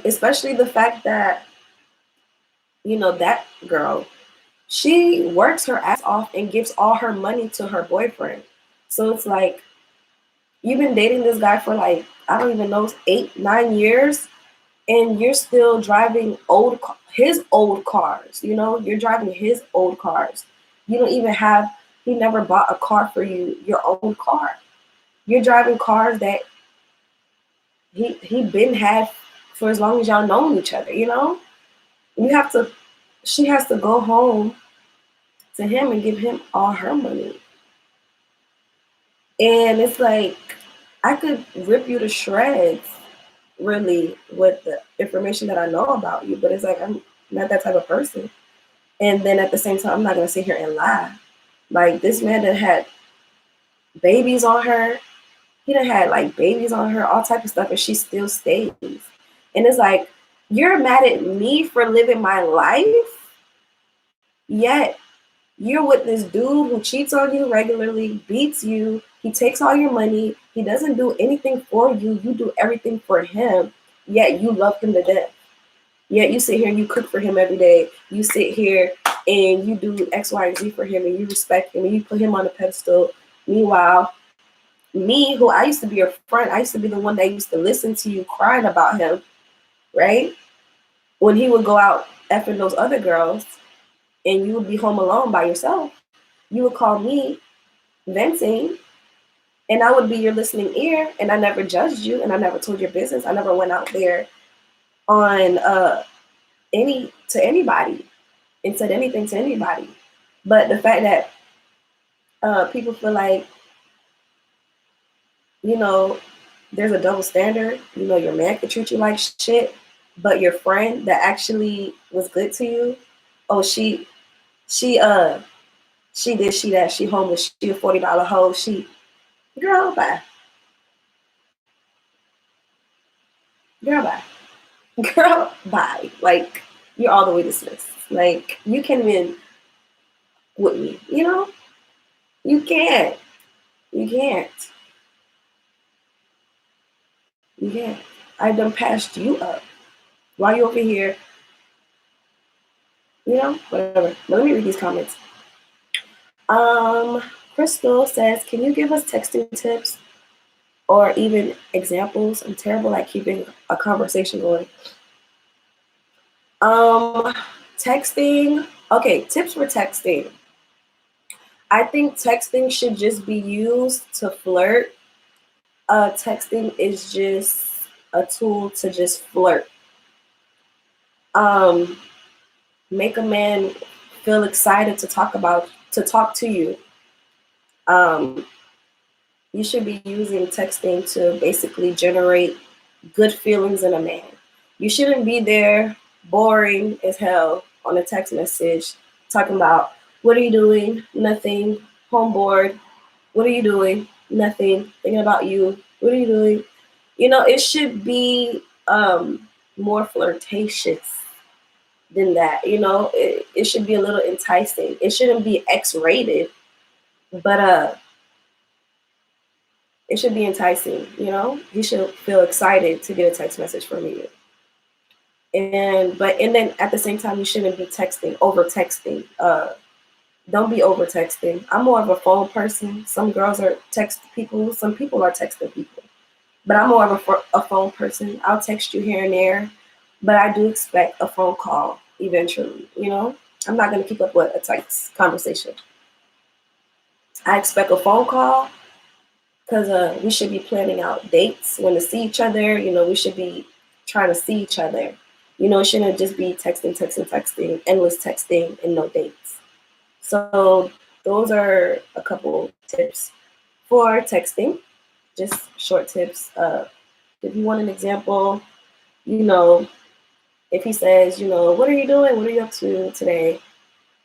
Especially the fact that, you know, that girl, she works her ass off and gives all her money to her boyfriend. So it's like, you've been dating this guy for like, I don't even know, 8, 9 years, and you're still driving his old cars. You know, you're driving his old cars. You don't even have. He never bought a car for you, your own car. You're driving cars that he been had for as long as y'all known each other. You know, you have to. She has to go home to him and give him all her money. And it's like, I could rip you to shreds, really, with the information that I know about you, but it's like, I'm not that type of person. And then at the same time, I'm not gonna sit here and lie. Like, this man that had babies on her, he done had like babies on her, all type of stuff, and she still stays. And it's like, you're mad at me for living my life, yet you're with this dude who cheats on you regularly, beats you, he takes all your money, he doesn't do anything for you, you do everything for him, yet you love him to death. Yet you sit here and you cook for him every day. You sit here and you do X, Y, and Z for him, and you respect him, and you put him on a pedestal. Meanwhile, me, who I used to be your friend, I used to be the one that used to listen to you crying about him, right? When he would go out effing those other girls, and you would be home alone by yourself, you would call me venting, and I would be your listening ear, and I never judged you, and I never told your business. I never went out there on anybody and said anything to anybody. But the fact that people feel like, you know, there's a double standard. You know, your man could treat you like shit, but your friend that actually was good to you, oh, she she this, she that, she homeless, she a $40 hoe, she, girl, bye, girl, bye, girl, bye. Like, you're all the way dismissed. Like, you can't even with me, you know, you can't, you can't, you can't. I done passed you up while you over here, you know, whatever. But let me read these comments. Um, Crystal says, can you give us texting tips or even examples? I'm terrible at keeping a conversation going. Um, Texting. Okay, tips for texting. I think texting should just be used to flirt. Texting is just a tool to just flirt. Um, Make a man feel excited to talk to you. Um, you should be using texting to basically generate good feelings in a man. You shouldn't be there boring as hell on a text message talking about what are you doing? Nothing. Home bored. What are you doing? Nothing. Thinking about you. What are you doing? You know, it should be more flirtatious than that. You know, it should be a little enticing. It shouldn't be X-rated, but it should be enticing. You know, you should feel excited to get a text message from you. And then at the same time, you shouldn't be over texting. Don't be over texting. I'm more of a phone person. Some girls are text people. Some people are texting people. But I'm more of a phone person. I'll text you here and there, but I do expect a phone call eventually. You know, I'm not gonna keep up with a text conversation. I expect a phone call because we should be planning out dates when to see each other. You know, we should be trying to see each other. You know, it shouldn't just be texting, texting, texting, endless texting, and no dates. So those are a couple tips for texting. Just short tips. If you want an example, you know, if he says, you know, what are you doing? What are you up to today?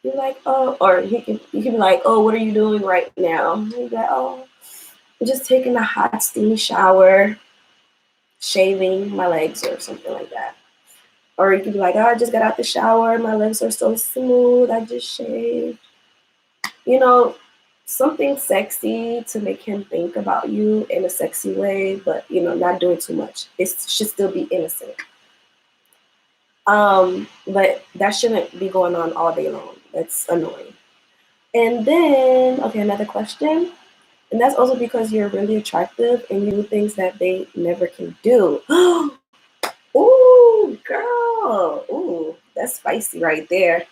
You're like, oh, or you can be like, oh, what are you doing right now? And you're like, oh, I'm just taking a hot, steamy shower, shaving my legs or something like that. Or you could be like, oh, I just got out the shower. My legs are so smooth. I just shaved. You know, something sexy to make him think about you in a sexy way, but, you know, not doing too much. It should still be innocent. But that shouldn't be going on all day long. That's annoying. And then, okay, another question. And that's also because you're really attractive and you do things that they never can do. Ooh, girl. Ooh, that's spicy right there.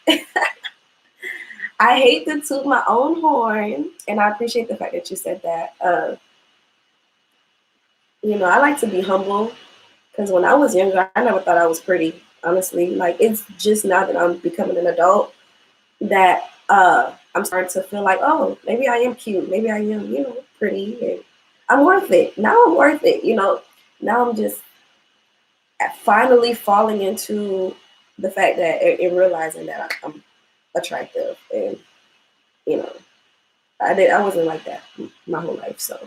I hate to toot my own horn, and I appreciate the fact that you said that. You know, I like to be humble because when I was younger, I never thought I was pretty, honestly. Like, it's just now that I'm becoming an adult that I'm starting to feel like, oh, maybe I am cute. Maybe I am, you know, pretty. And I'm worth it. Now I'm worth it. You know, now I'm just finally falling into the fact that and realizing that I'm attractive. And, you know, I wasn't like that my whole life. So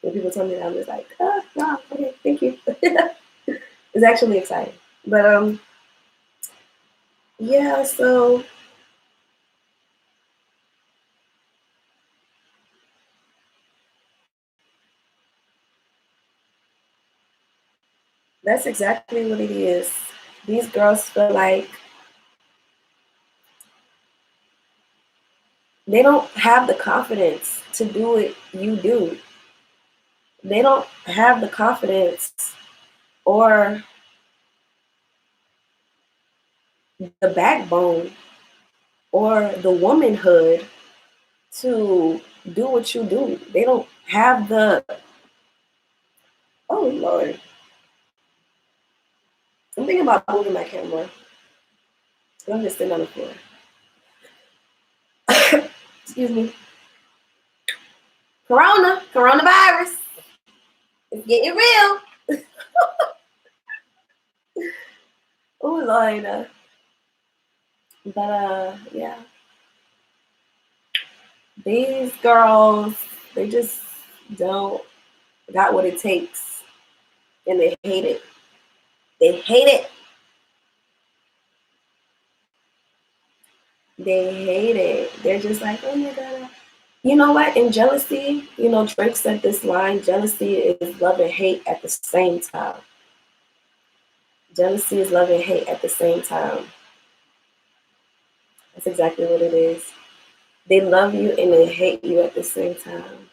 when people tell me that, I'm just like, wow, okay, thank you. It's actually exciting. But yeah, so that's exactly what it is. These girls feel like they don't have the confidence to do what you do. They don't have the confidence or the backbone or the womanhood to do what you do. They don't have the, oh Lord. I'm thinking about moving my camera. I'm just sitting on the floor. Excuse me. Coronavirus. It's getting real. Oh Lord. But yeah. These girls, they just don't got what it takes. And they hate it. They hate it. They hate it. They're just like, oh my God. You know what? In jealousy, Drake said this line, jealousy is love and hate at the same time. Jealousy is love and hate at the same time. That's exactly what it is. They love you and they hate you at the same time.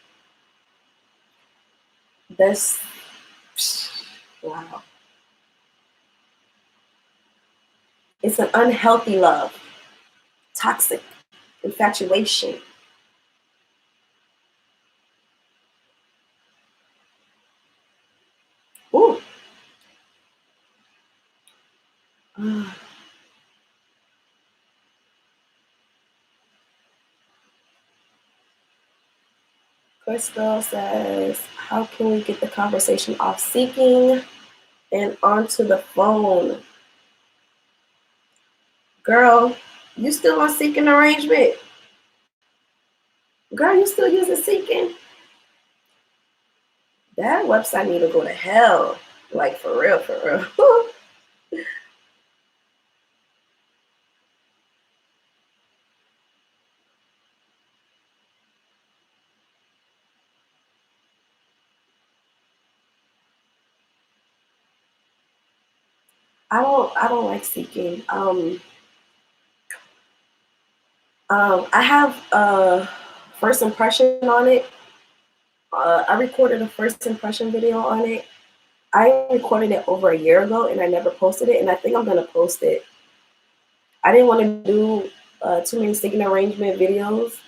That's, wow. It's an unhealthy love, toxic infatuation. Ooh. Crystal says, how can we get the conversation off seeking and onto the phone? Girl, you still on seeking arrangement? Girl, you still using seeking? That website need to go to hell. Like, for real, for real. I don't like seeking. I have a first impression on it. I recorded a first impression video on it. I recorded it over a year ago and I never posted it, and I think I'm gonna post it. I didn't want to do too many seeking arrangement videos,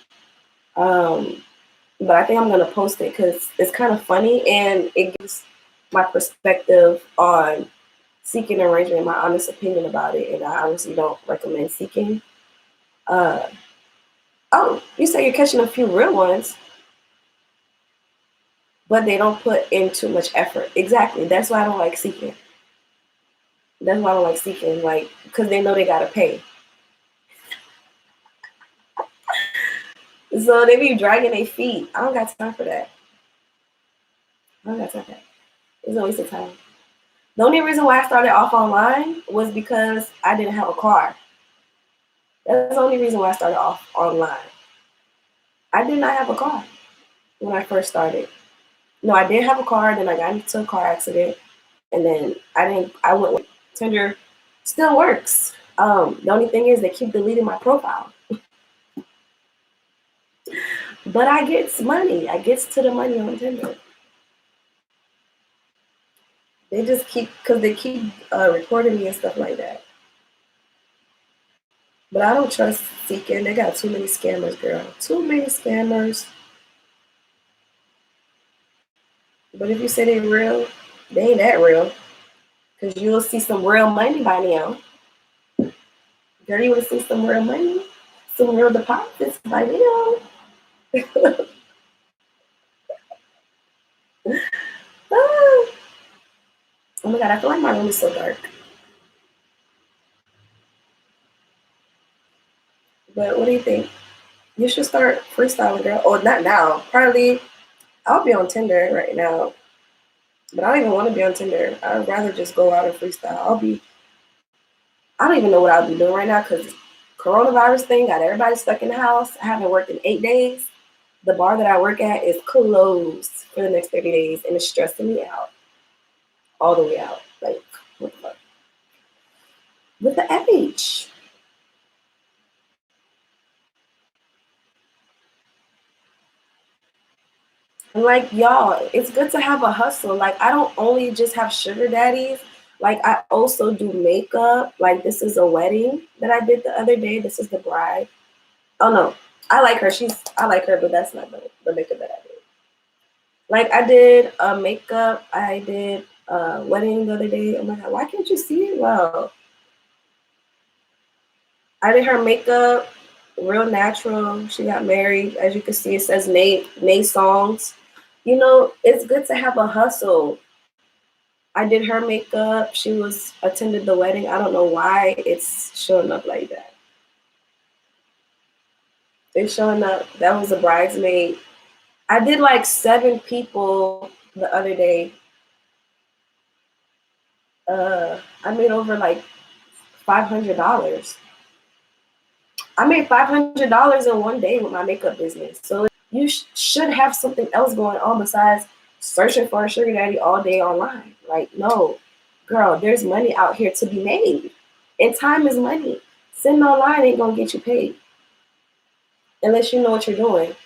but I think I'm gonna post it because it's kind of funny and it gives my perspective on seeking arrangement, my honest opinion about it, and I honestly don't recommend seeking. Uh, oh, you say you're catching a few real ones, but they don't put in too much effort. Exactly. That's why I don't like seeking. That's why I don't like seeking, like, because they know they gotta pay. So they be dragging their feet. I don't got time for that. I don't got time for that. It's a waste of time. The only reason why I started off online was because I didn't have a car. That's the only reason why I started off online. I did not have a car when I first started. No, I did have a car, then I got into a car accident, and then I went with Tinder. Still works. The only thing is they keep deleting my profile. But I gets money. I gets to the money on Tinder. They just because they keep recording me and stuff like that. But I don't trust Seeking. They got too many scammers, girl. Too many scammers. But if you say they real, they ain't that real. Because you'll see some real money by now. Girl, you will see some real money, some real deposits by now. Ah. Oh my God, I feel like my room is so dark. But what do you think? You should start freestyling, girl. Or not now. Probably, I'll be on Tinder right now. But I don't even want to be on Tinder. I'd rather just go out and freestyle. I don't even know what I'll be doing right now because coronavirus thing got everybody stuck in the house. I haven't worked in 8 days. The bar that I work at is closed for the next 30 days and it's stressing me out. All the way out. Like, what the fuck? with the age. And like y'all, it's good to have a hustle. Like I don't only just have sugar daddies. Like I also do makeup. Like this is a wedding that I did the other day. This is the bride. Oh no, I like her. I like her, but that's not the makeup that I did. Like I did makeup. I did wedding the other day. Oh my god, why can't you see it well? I did her makeup, real natural. She got married. As you can see, it says Nay Songs. You know, it's good to have a hustle. I did her makeup. She was attended the wedding. I don't know why it's showing up like that. It's showing up. That was a bridesmaid. I did like 7 people the other day. I made over like $500. I made $500 in one day with my makeup business. So you should have something else going on besides searching for a sugar daddy all day online. Like, no, girl, there's money out here to be made. And time is money. Sitting online ain't gonna get you paid unless you know what you're doing.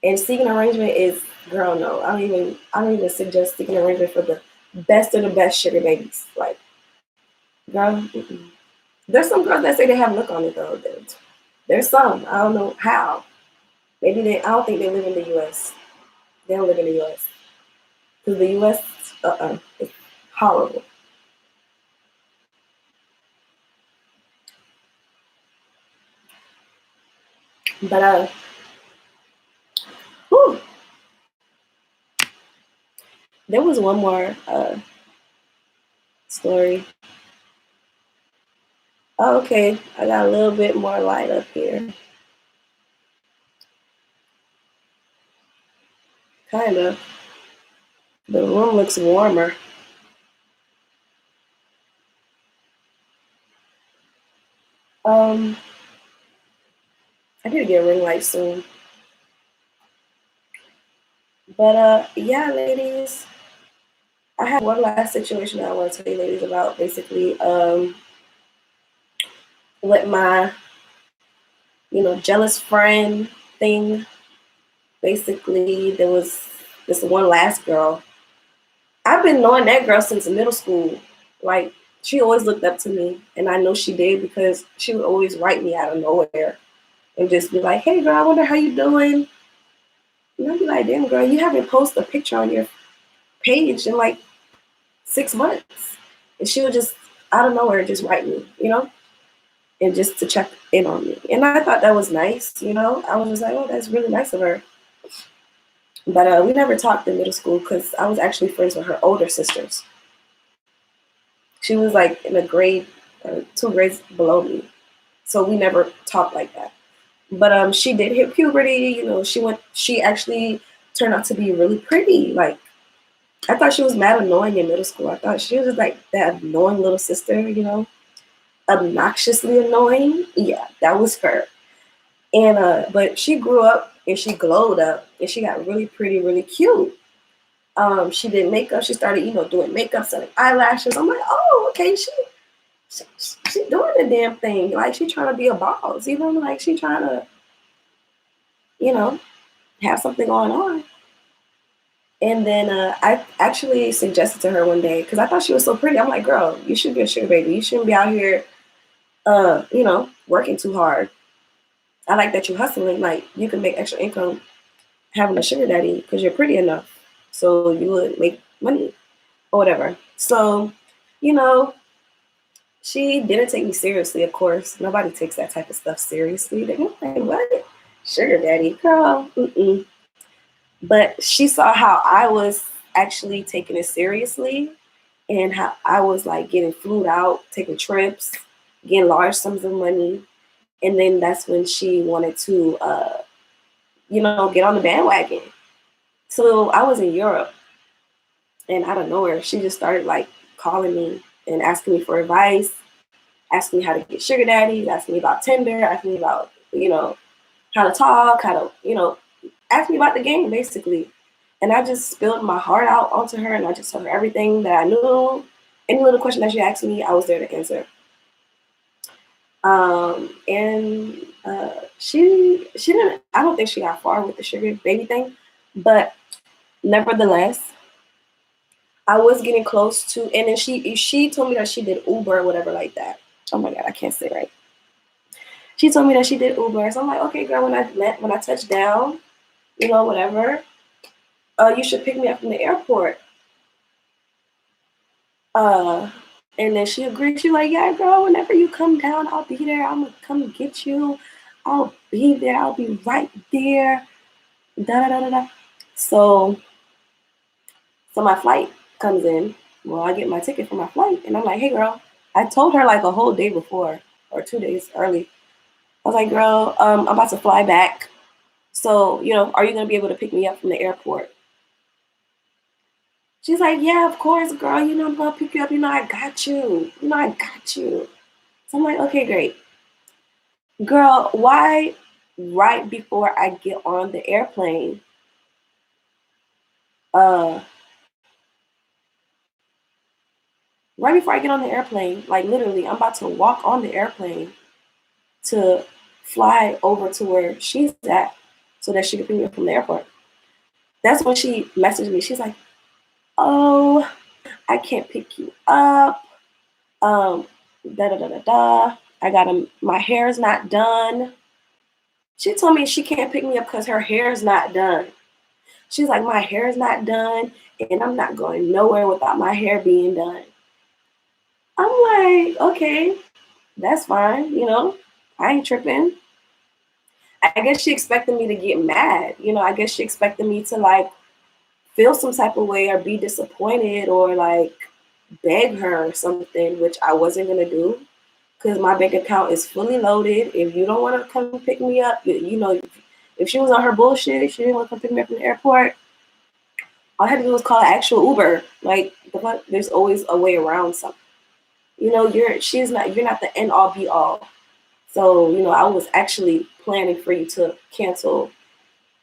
And seeking arrangement is, girl, no. I don't even suggest seeking arrangement for the best of the best sugar babies. Like, girl, mm-mm. There's some girls that say they have look on it though. There's some. I don't know how. Maybe they. I don't think they live in the U.S. They don't live in the U.S. Because the U.S. It's horrible. But whew, there was one more story. Oh, okay, I got a little bit more light up here. Kind of. The room looks warmer. Um, I need to get a ring light soon. But yeah, ladies, I have one last situation that I want to tell you, ladies, about. Basically, with my jealous friend thing. Basically, there was this one last girl. I've been knowing that girl since middle school. Like, she always looked up to me, and I know she did because she would always write me out of nowhere and just be like, "Hey, girl, I wonder how you doing." And I'd be like, "Damn, girl, you haven't posted a picture on your page in like 6 months." And she would just out of nowhere just write me, and just to check in on me. And I thought that was nice. I was just like, "Oh, that's really nice of her." But we never talked in middle school because I was actually friends with her older sisters. She was like in a grade, 2 grades below me, so we never talked like that. But she did hit puberty. She actually turned out to be really pretty. Like I thought she was mad annoying in middle school. I thought she was just like that annoying little sister, obnoxiously annoying. Yeah, that was her. And but she grew up and she glowed up and she got really pretty, really cute. She did makeup. She started, doing makeup, selling eyelashes. I'm like, oh, okay, she doing the damn thing. Like she trying to be a boss, like she trying to, you know, have something going on. And then I actually suggested to her one day because I thought she was so pretty. I'm like, girl, you should be a sugar baby. You shouldn't be out here, working too hard. I like that you're hustling. Like you can make extra income having a sugar daddy because you're pretty enough. So you would make money or whatever. So, you know, she didn't take me seriously, of course. Nobody takes that type of stuff seriously. They're like, what? Sugar daddy, girl. Mm-mm. But she saw how I was actually taking it seriously and how I was like getting flued out, taking trips, getting large sums of money. And then that's when she wanted to, get on the bandwagon. So I was in Europe and out of nowhere, she just started like calling me and asking me for advice, asking me how to get sugar daddies, asking me about Tinder, asking me about, how to talk, how to, ask me about the game basically. And I just spilled my heart out onto her and I just told her everything that I knew. Any little question that she asked me, I was there to answer. And she didn't. I don't think she got far with the sugar baby thing, but nevertheless, I was getting close to. And then she told me that she did Uber or whatever like that. Oh my god, I can't say right. She told me that she did Uber, so I'm like, okay, girl. When I touch down, whatever. You should pick me up from the airport. Uh, and then she agreed. She like, yeah, girl. Whenever you come down, I'll be there. I'm gonna come get you. I'll be there. I'll be right there. Da da da da da. So so my flight comes in. Well, I get my ticket for my flight, and I'm like, hey, girl. I told her like a whole day before or 2 days early. I was like, girl, I'm about to fly back. So, are you gonna be able to pick me up from the airport? She's like, yeah, of course, girl. I'm gonna pick you up. I got you. I got you. So I'm like, okay, great. Girl, why right before I get on the airplane, uh, right before I get on the airplane, like literally, I'm about to walk on the airplane to fly over to where she's at so that she can pick me up from the airport. That's when she messaged me. She's like, oh, I can't pick you up. Da da da da da. My hair's not done. She told me she can't pick me up because her hair's not done. She's like, my hair's not done, and I'm not going nowhere without my hair being done. I'm like, okay, that's fine, I ain't tripping. I guess she expected me to get mad. I guess she expected me to like feel some type of way or be disappointed or like beg her or something, which I wasn't gonna do because my bank account is fully loaded. If you don't want to come pick me up, if she was on her bullshit, she didn't want to come pick me up from the airport, all I had to do was call an actual Uber. Like the fuck, there's always a way around something. You're not the end all be all. So, I was actually planning for you to cancel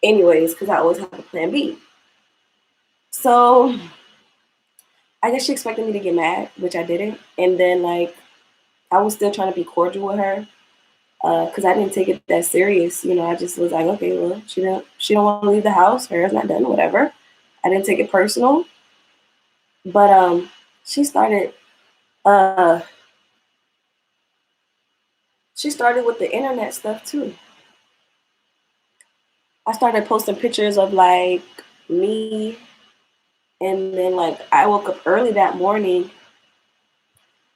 anyways, because I always have a plan B. So I guess she expected me to get mad, which I didn't. And then like I was still trying to be cordial with her. Because I didn't take it that serious, I just was like, okay, well, she don't want to leave the house. Her hair's not done, whatever. I didn't take it personal, but she started uh she started with the internet stuff too. I started posting pictures of like me, and then like I woke up early that morning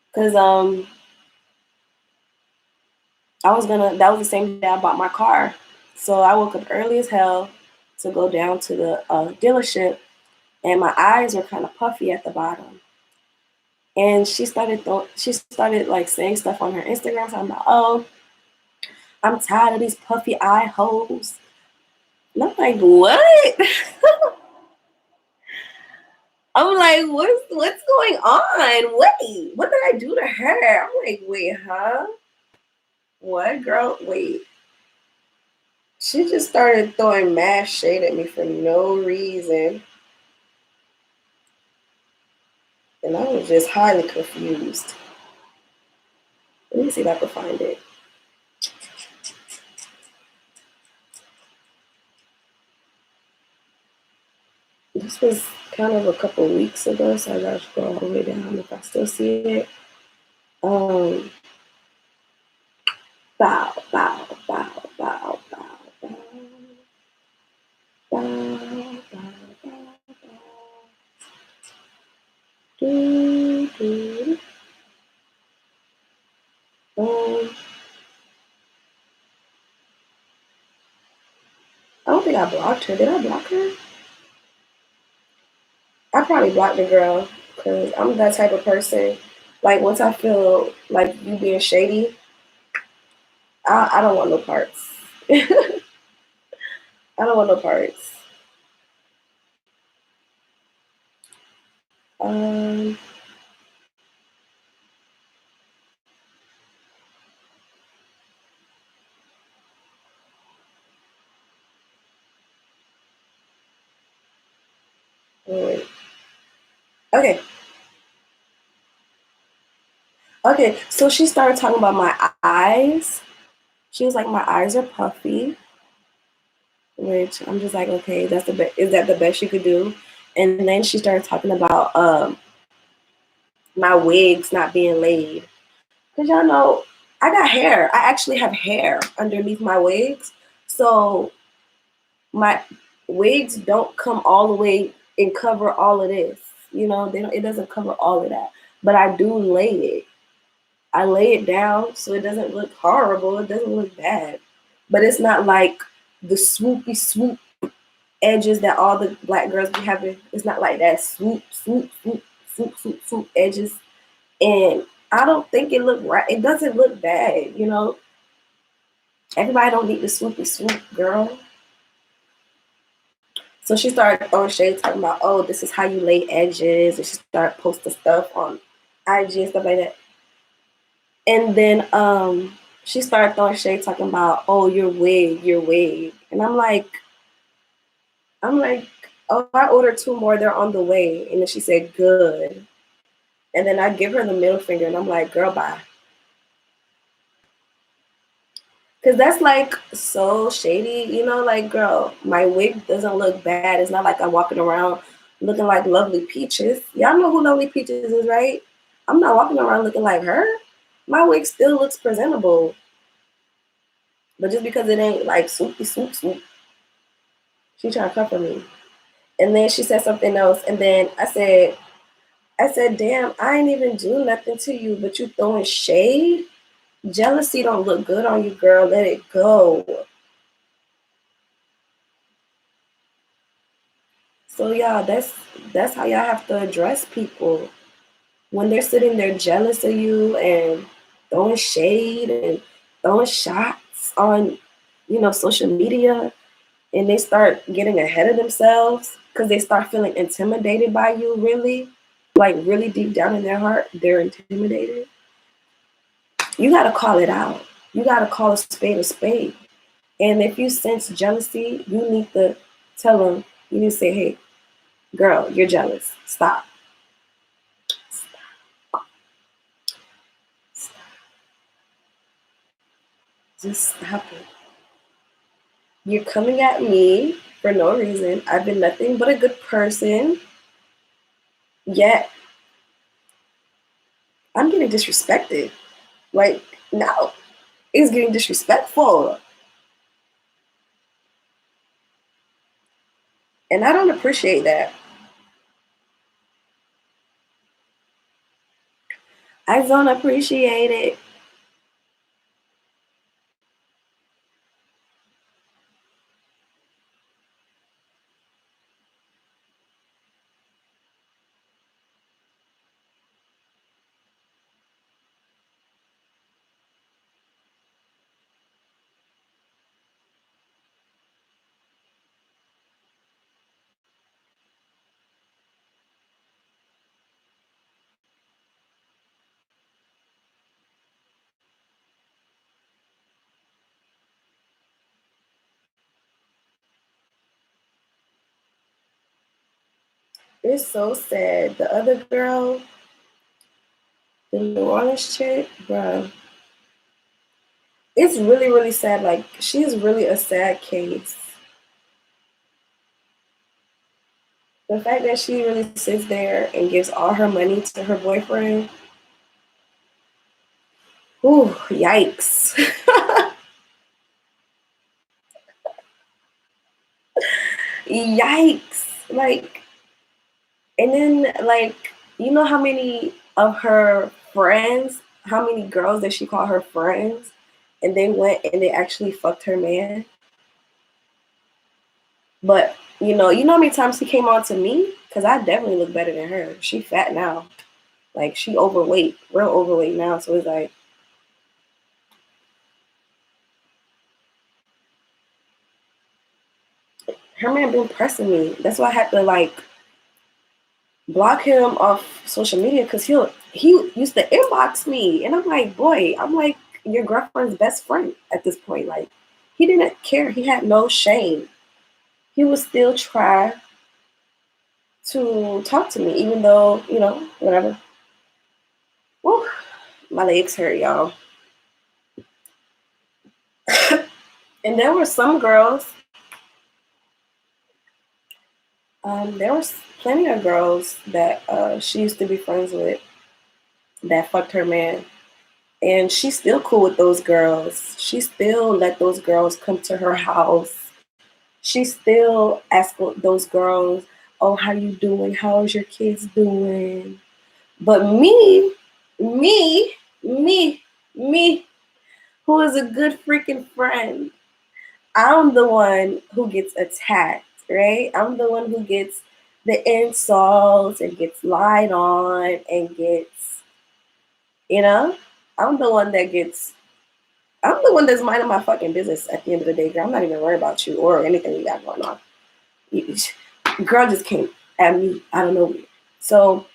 because that was the same day I bought my car. So I woke up early as hell to go down to the dealership, and my eyes were kind of puffy at the bottom. And she started like saying stuff on her Instagram. So I'm like, oh, I'm tired of these puffy eye hoes. And I'm like, what? I'm like, what's going on? Wait, what did I do to her? I'm like, wait, huh? What, girl? Wait. She just started throwing mad shade at me for no reason. And I was just highly confused. Let me see if I can find it. This was kind of a couple weeks ago, so I gotta scroll all the way down if I still see it. Um, bow, bow, bow, bow, bow, bow, bow, bow, bow, bow. Do, do, um, I don't think I blocked her. Did I block her? I probably blocked the girl because I'm that type of person. Like once I feel like you being shady, I don't want no parts. I don't want no parts. Um, wait. Okay. Okay, so she started talking about my eyes. She was like, my eyes are puffy, which I'm just like, okay, that's the best. Is that the best you could do? And then she started talking about my wigs not being laid. Cause y'all know I got hair. I actually have hair underneath my wigs, so my wigs don't come all the way and cover all of this. You know, they don't, it doesn't cover all of that, but I do lay it. I lay it down so it doesn't look horrible. It doesn't look bad, but it's not like the swoopy swoop edges that all the black girls be having. It's not like that swoop, swoop, swoop, swoop, swoop, swoop edges. And I don't think it look right. It doesn't look bad, you know. Everybody don't need the swoopy swoop, girl. So she started throwing shade, talking about, oh, this is how you lay edges, and she started posting stuff on IG and stuff like that. And then she started throwing shade, talking about, oh, your wig. And I'm like, oh, I ordered two more, they're on the way. And then she said, good. And then I give her the middle finger, and I'm like, girl, bye. Cause that's like so shady, you know, like girl, my wig doesn't look bad. It's not like I'm walking around looking like Lovely Peaches. Y'all know who Lovely Peaches is, right? I'm not walking around looking like her. My wig still looks presentable. But just because it ain't like swoopy swoop swoop, she trying to cover me. And then she said something else, and then I said, damn, I ain't even do nothing to you, but you throwing shade? Jealousy don't look good on you, girl. Let it go. So yeah, that's how y'all have to address people when they're sitting there jealous of you and throwing shade and throwing shots on, social media, and they start getting ahead of themselves because they start feeling intimidated by you. Really, like really deep down in their heart, they're intimidated. You got to call it out. You got to call a spade a spade. And if you sense jealousy, you need to tell them. You need to say, "Hey, girl, you're jealous. Stop. Just stop it. You're coming at me for no reason. I've been nothing but a good person, yet I'm getting disrespected. Like, no, it's getting disrespectful. And I don't appreciate that. I don't appreciate it. It's so sad. The other girl, the New Orleans chick, bruh, it's really, really sad. Like, she's really a sad case. The fact that she really sits there and gives all her money to her boyfriend, ooh, yikes. Yikes. Like, and then, like, you know how many of her friends, how many girls that she called her friends, and they went and they actually fucked her man? But, you know how many times he came on to me? Because I definitely look better than her. She fat now. Like, she overweight, real overweight now. So it's like, her man been pressing me. That's why I had to, like, block him off social media because he used to inbox me, and I'm like, boy, I'm like your girlfriend's best friend at this point. Like, he didn't care. He had no shame. He would still try to talk to me, even though whatever. Woo. My legs hurt, y'all. And there were some girls, there was plenty of girls that she used to be friends with that fucked her man. And she's still cool with those girls. She still let those girls come to her house. She still asks those girls, oh, how you doing? How's your kids doing? But me, me, me, who is a good freaking friend, I'm the one who gets attacked, right? I'm the one who gets the insults and gets lied on and gets, you know, I'm the one that gets, I'm the one that's minding my fucking business at the end of the day, girl. I'm not even worried about you or anything you got going on. Girl just came at me out of nowhere. So,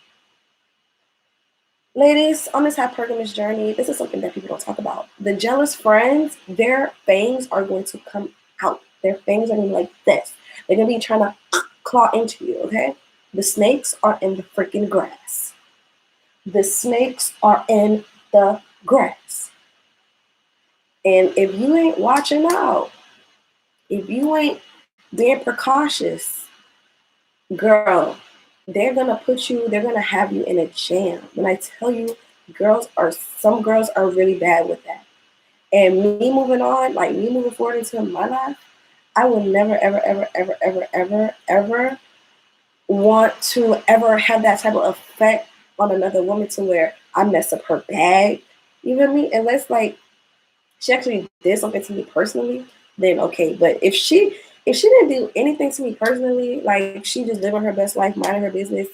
ladies, on this hypergamous journey, this is something that people don't talk about. The jealous friends, their fangs are going to come out. Their fangs are going to be like this. They're going to be trying to claw into you, okay? The snakes are in the freaking grass. The snakes are in the grass. And if you ain't watching out, if you ain't being precautious, girl, they're gonna put you, they're gonna have you in a jam. When I tell you, some girls are really bad with that. And me moving on, like me moving forward into my life, I will never, ever, ever, ever, ever, ever, ever want to ever have that type of effect on another woman to where I mess up her bag. You know what I mean? Unless like she actually did something to me personally, then okay. But if she didn't do anything to me personally, like she just living her best life, minding her business,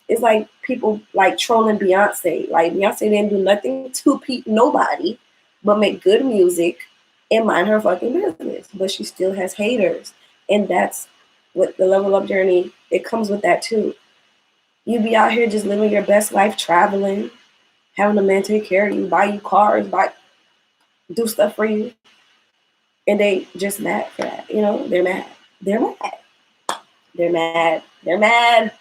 it's like people like trolling Beyonce. Like Beyonce didn't do nothing to nobody but make good music and mind her fucking business. But she still has haters. And that's what the level up journey, it comes with that too. You be out here just living your best life, traveling, having a man take care of you, buy you cars, do stuff for you, and they just mad for that. You know, they're mad. They're mad. They're mad. They're mad.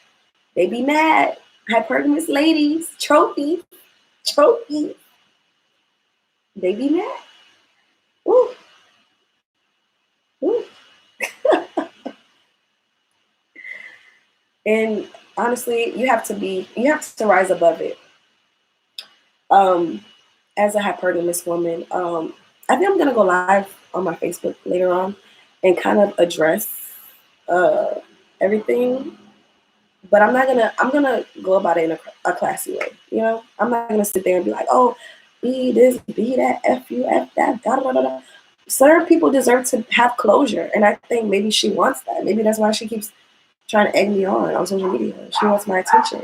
They be mad. Hypergamous ladies, trophies. They be mad. Ooh. Ooh. And honestly, you have to rise above it. As a hypergamous woman, I think I'm gonna go live on my Facebook later on and kind of address everything, but I'm gonna go about it in a classy way. You know, I'm not gonna sit there and be like, oh, be this, be that, f you, f that, da da da da. Certain people deserve to have closure, and I think maybe she wants that. Maybe that's why she keeps trying to egg me on social media. She wants my attention.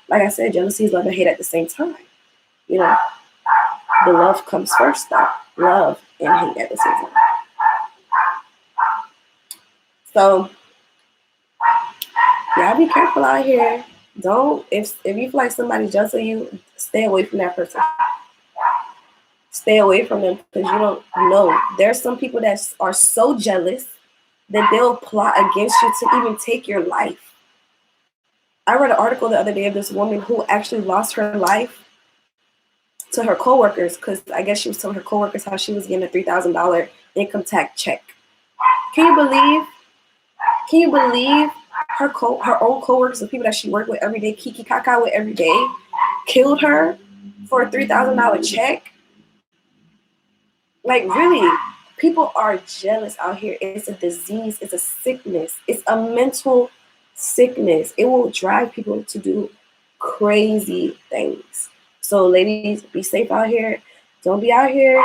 Like I said, jealousy is love and hate at the same time. You know, the love comes first, though. Love and hate at the same time. So, y'all be careful out here. Don't, if you feel like somebody's jealous of you, stay away from that person. Stay away from them because you don't know. There's some people that are so jealous that they'll plot against you to even take your life. I read an article the other day of this woman who actually lost her life to her coworkers because I guess she was telling her coworkers how she was getting a $3,000 income tax check. Can you believe? Can you believe her own coworkers, the people that she worked with every day, kiki kaka with every day, killed her for a $3,000 check? Like really, people are jealous out here. It's a disease. It's a sickness. It's a mental sickness. It will drive people to do crazy things. So ladies, be safe out here. Don't be out here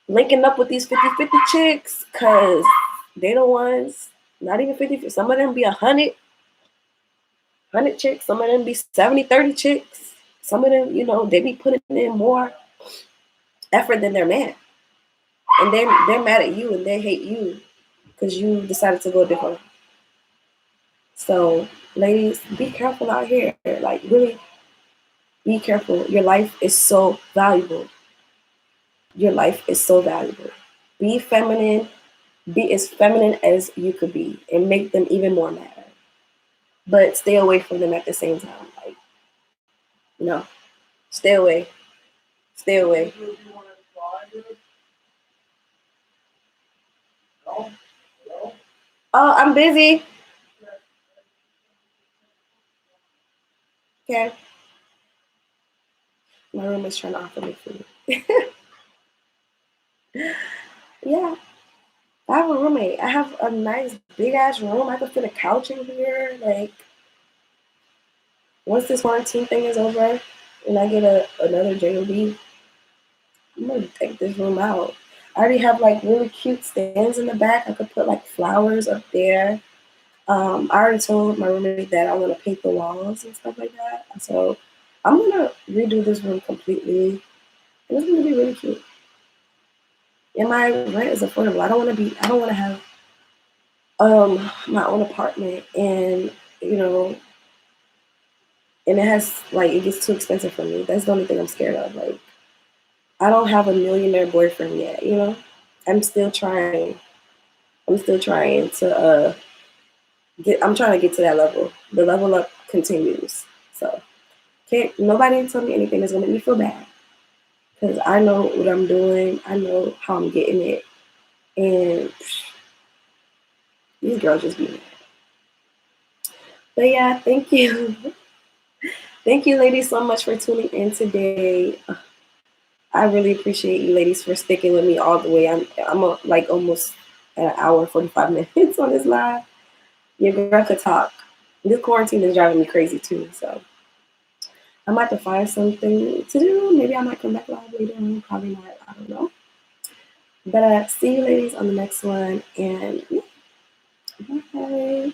linking up with these 50-50 chicks because they the ones, not even 50, some of them be 100 chicks, some of them be 70-30 chicks. Some of them, you know, they be putting in more effort than their man. And they're mad at you and they hate you because you decided to go different. So, ladies, be careful out here. Like, really, be careful. Your life is so valuable. Your life is so valuable. Be feminine. Be as feminine as you could be and make them even more mad. But stay away from them at the same time. Like, no, stay away. Stay away. Oh, I'm busy. Okay. My roommate's trying to offer me food. Yeah, I have a roommate. I have a nice big ass room. I could fit a couch in here. Like once this quarantine thing is over and I get another JOB, I'm gonna take this room out. I already have like really cute stands in the back. I could put like flowers up there. I already told my roommate that I want to paint the walls and stuff like that. So I'm gonna redo this room completely. And it's gonna be really cute. And my rent is affordable. I don't wanna have my own apartment and you know, and it has like it gets too expensive for me. That's the only thing I'm scared of. Like I don't have a millionaire boyfriend yet, you know? I'm still trying. I'm still trying to I'm trying to get to that level. The level up continues. So can't nobody tell me anything that's gonna make me feel bad. Because I know what I'm doing. I know how I'm getting it. And these girls just be mad. But yeah, thank you. Thank you, ladies, so much for tuning in today. I really appreciate you, ladies, for sticking with me all the way. Like almost an hour, 45 minutes on this live. Your girl could talk. This quarantine is driving me crazy too. So I might have to find something to do. Maybe I might come back live later on. Probably not. I don't know. But see you, ladies, on the next one. And yeah, bye.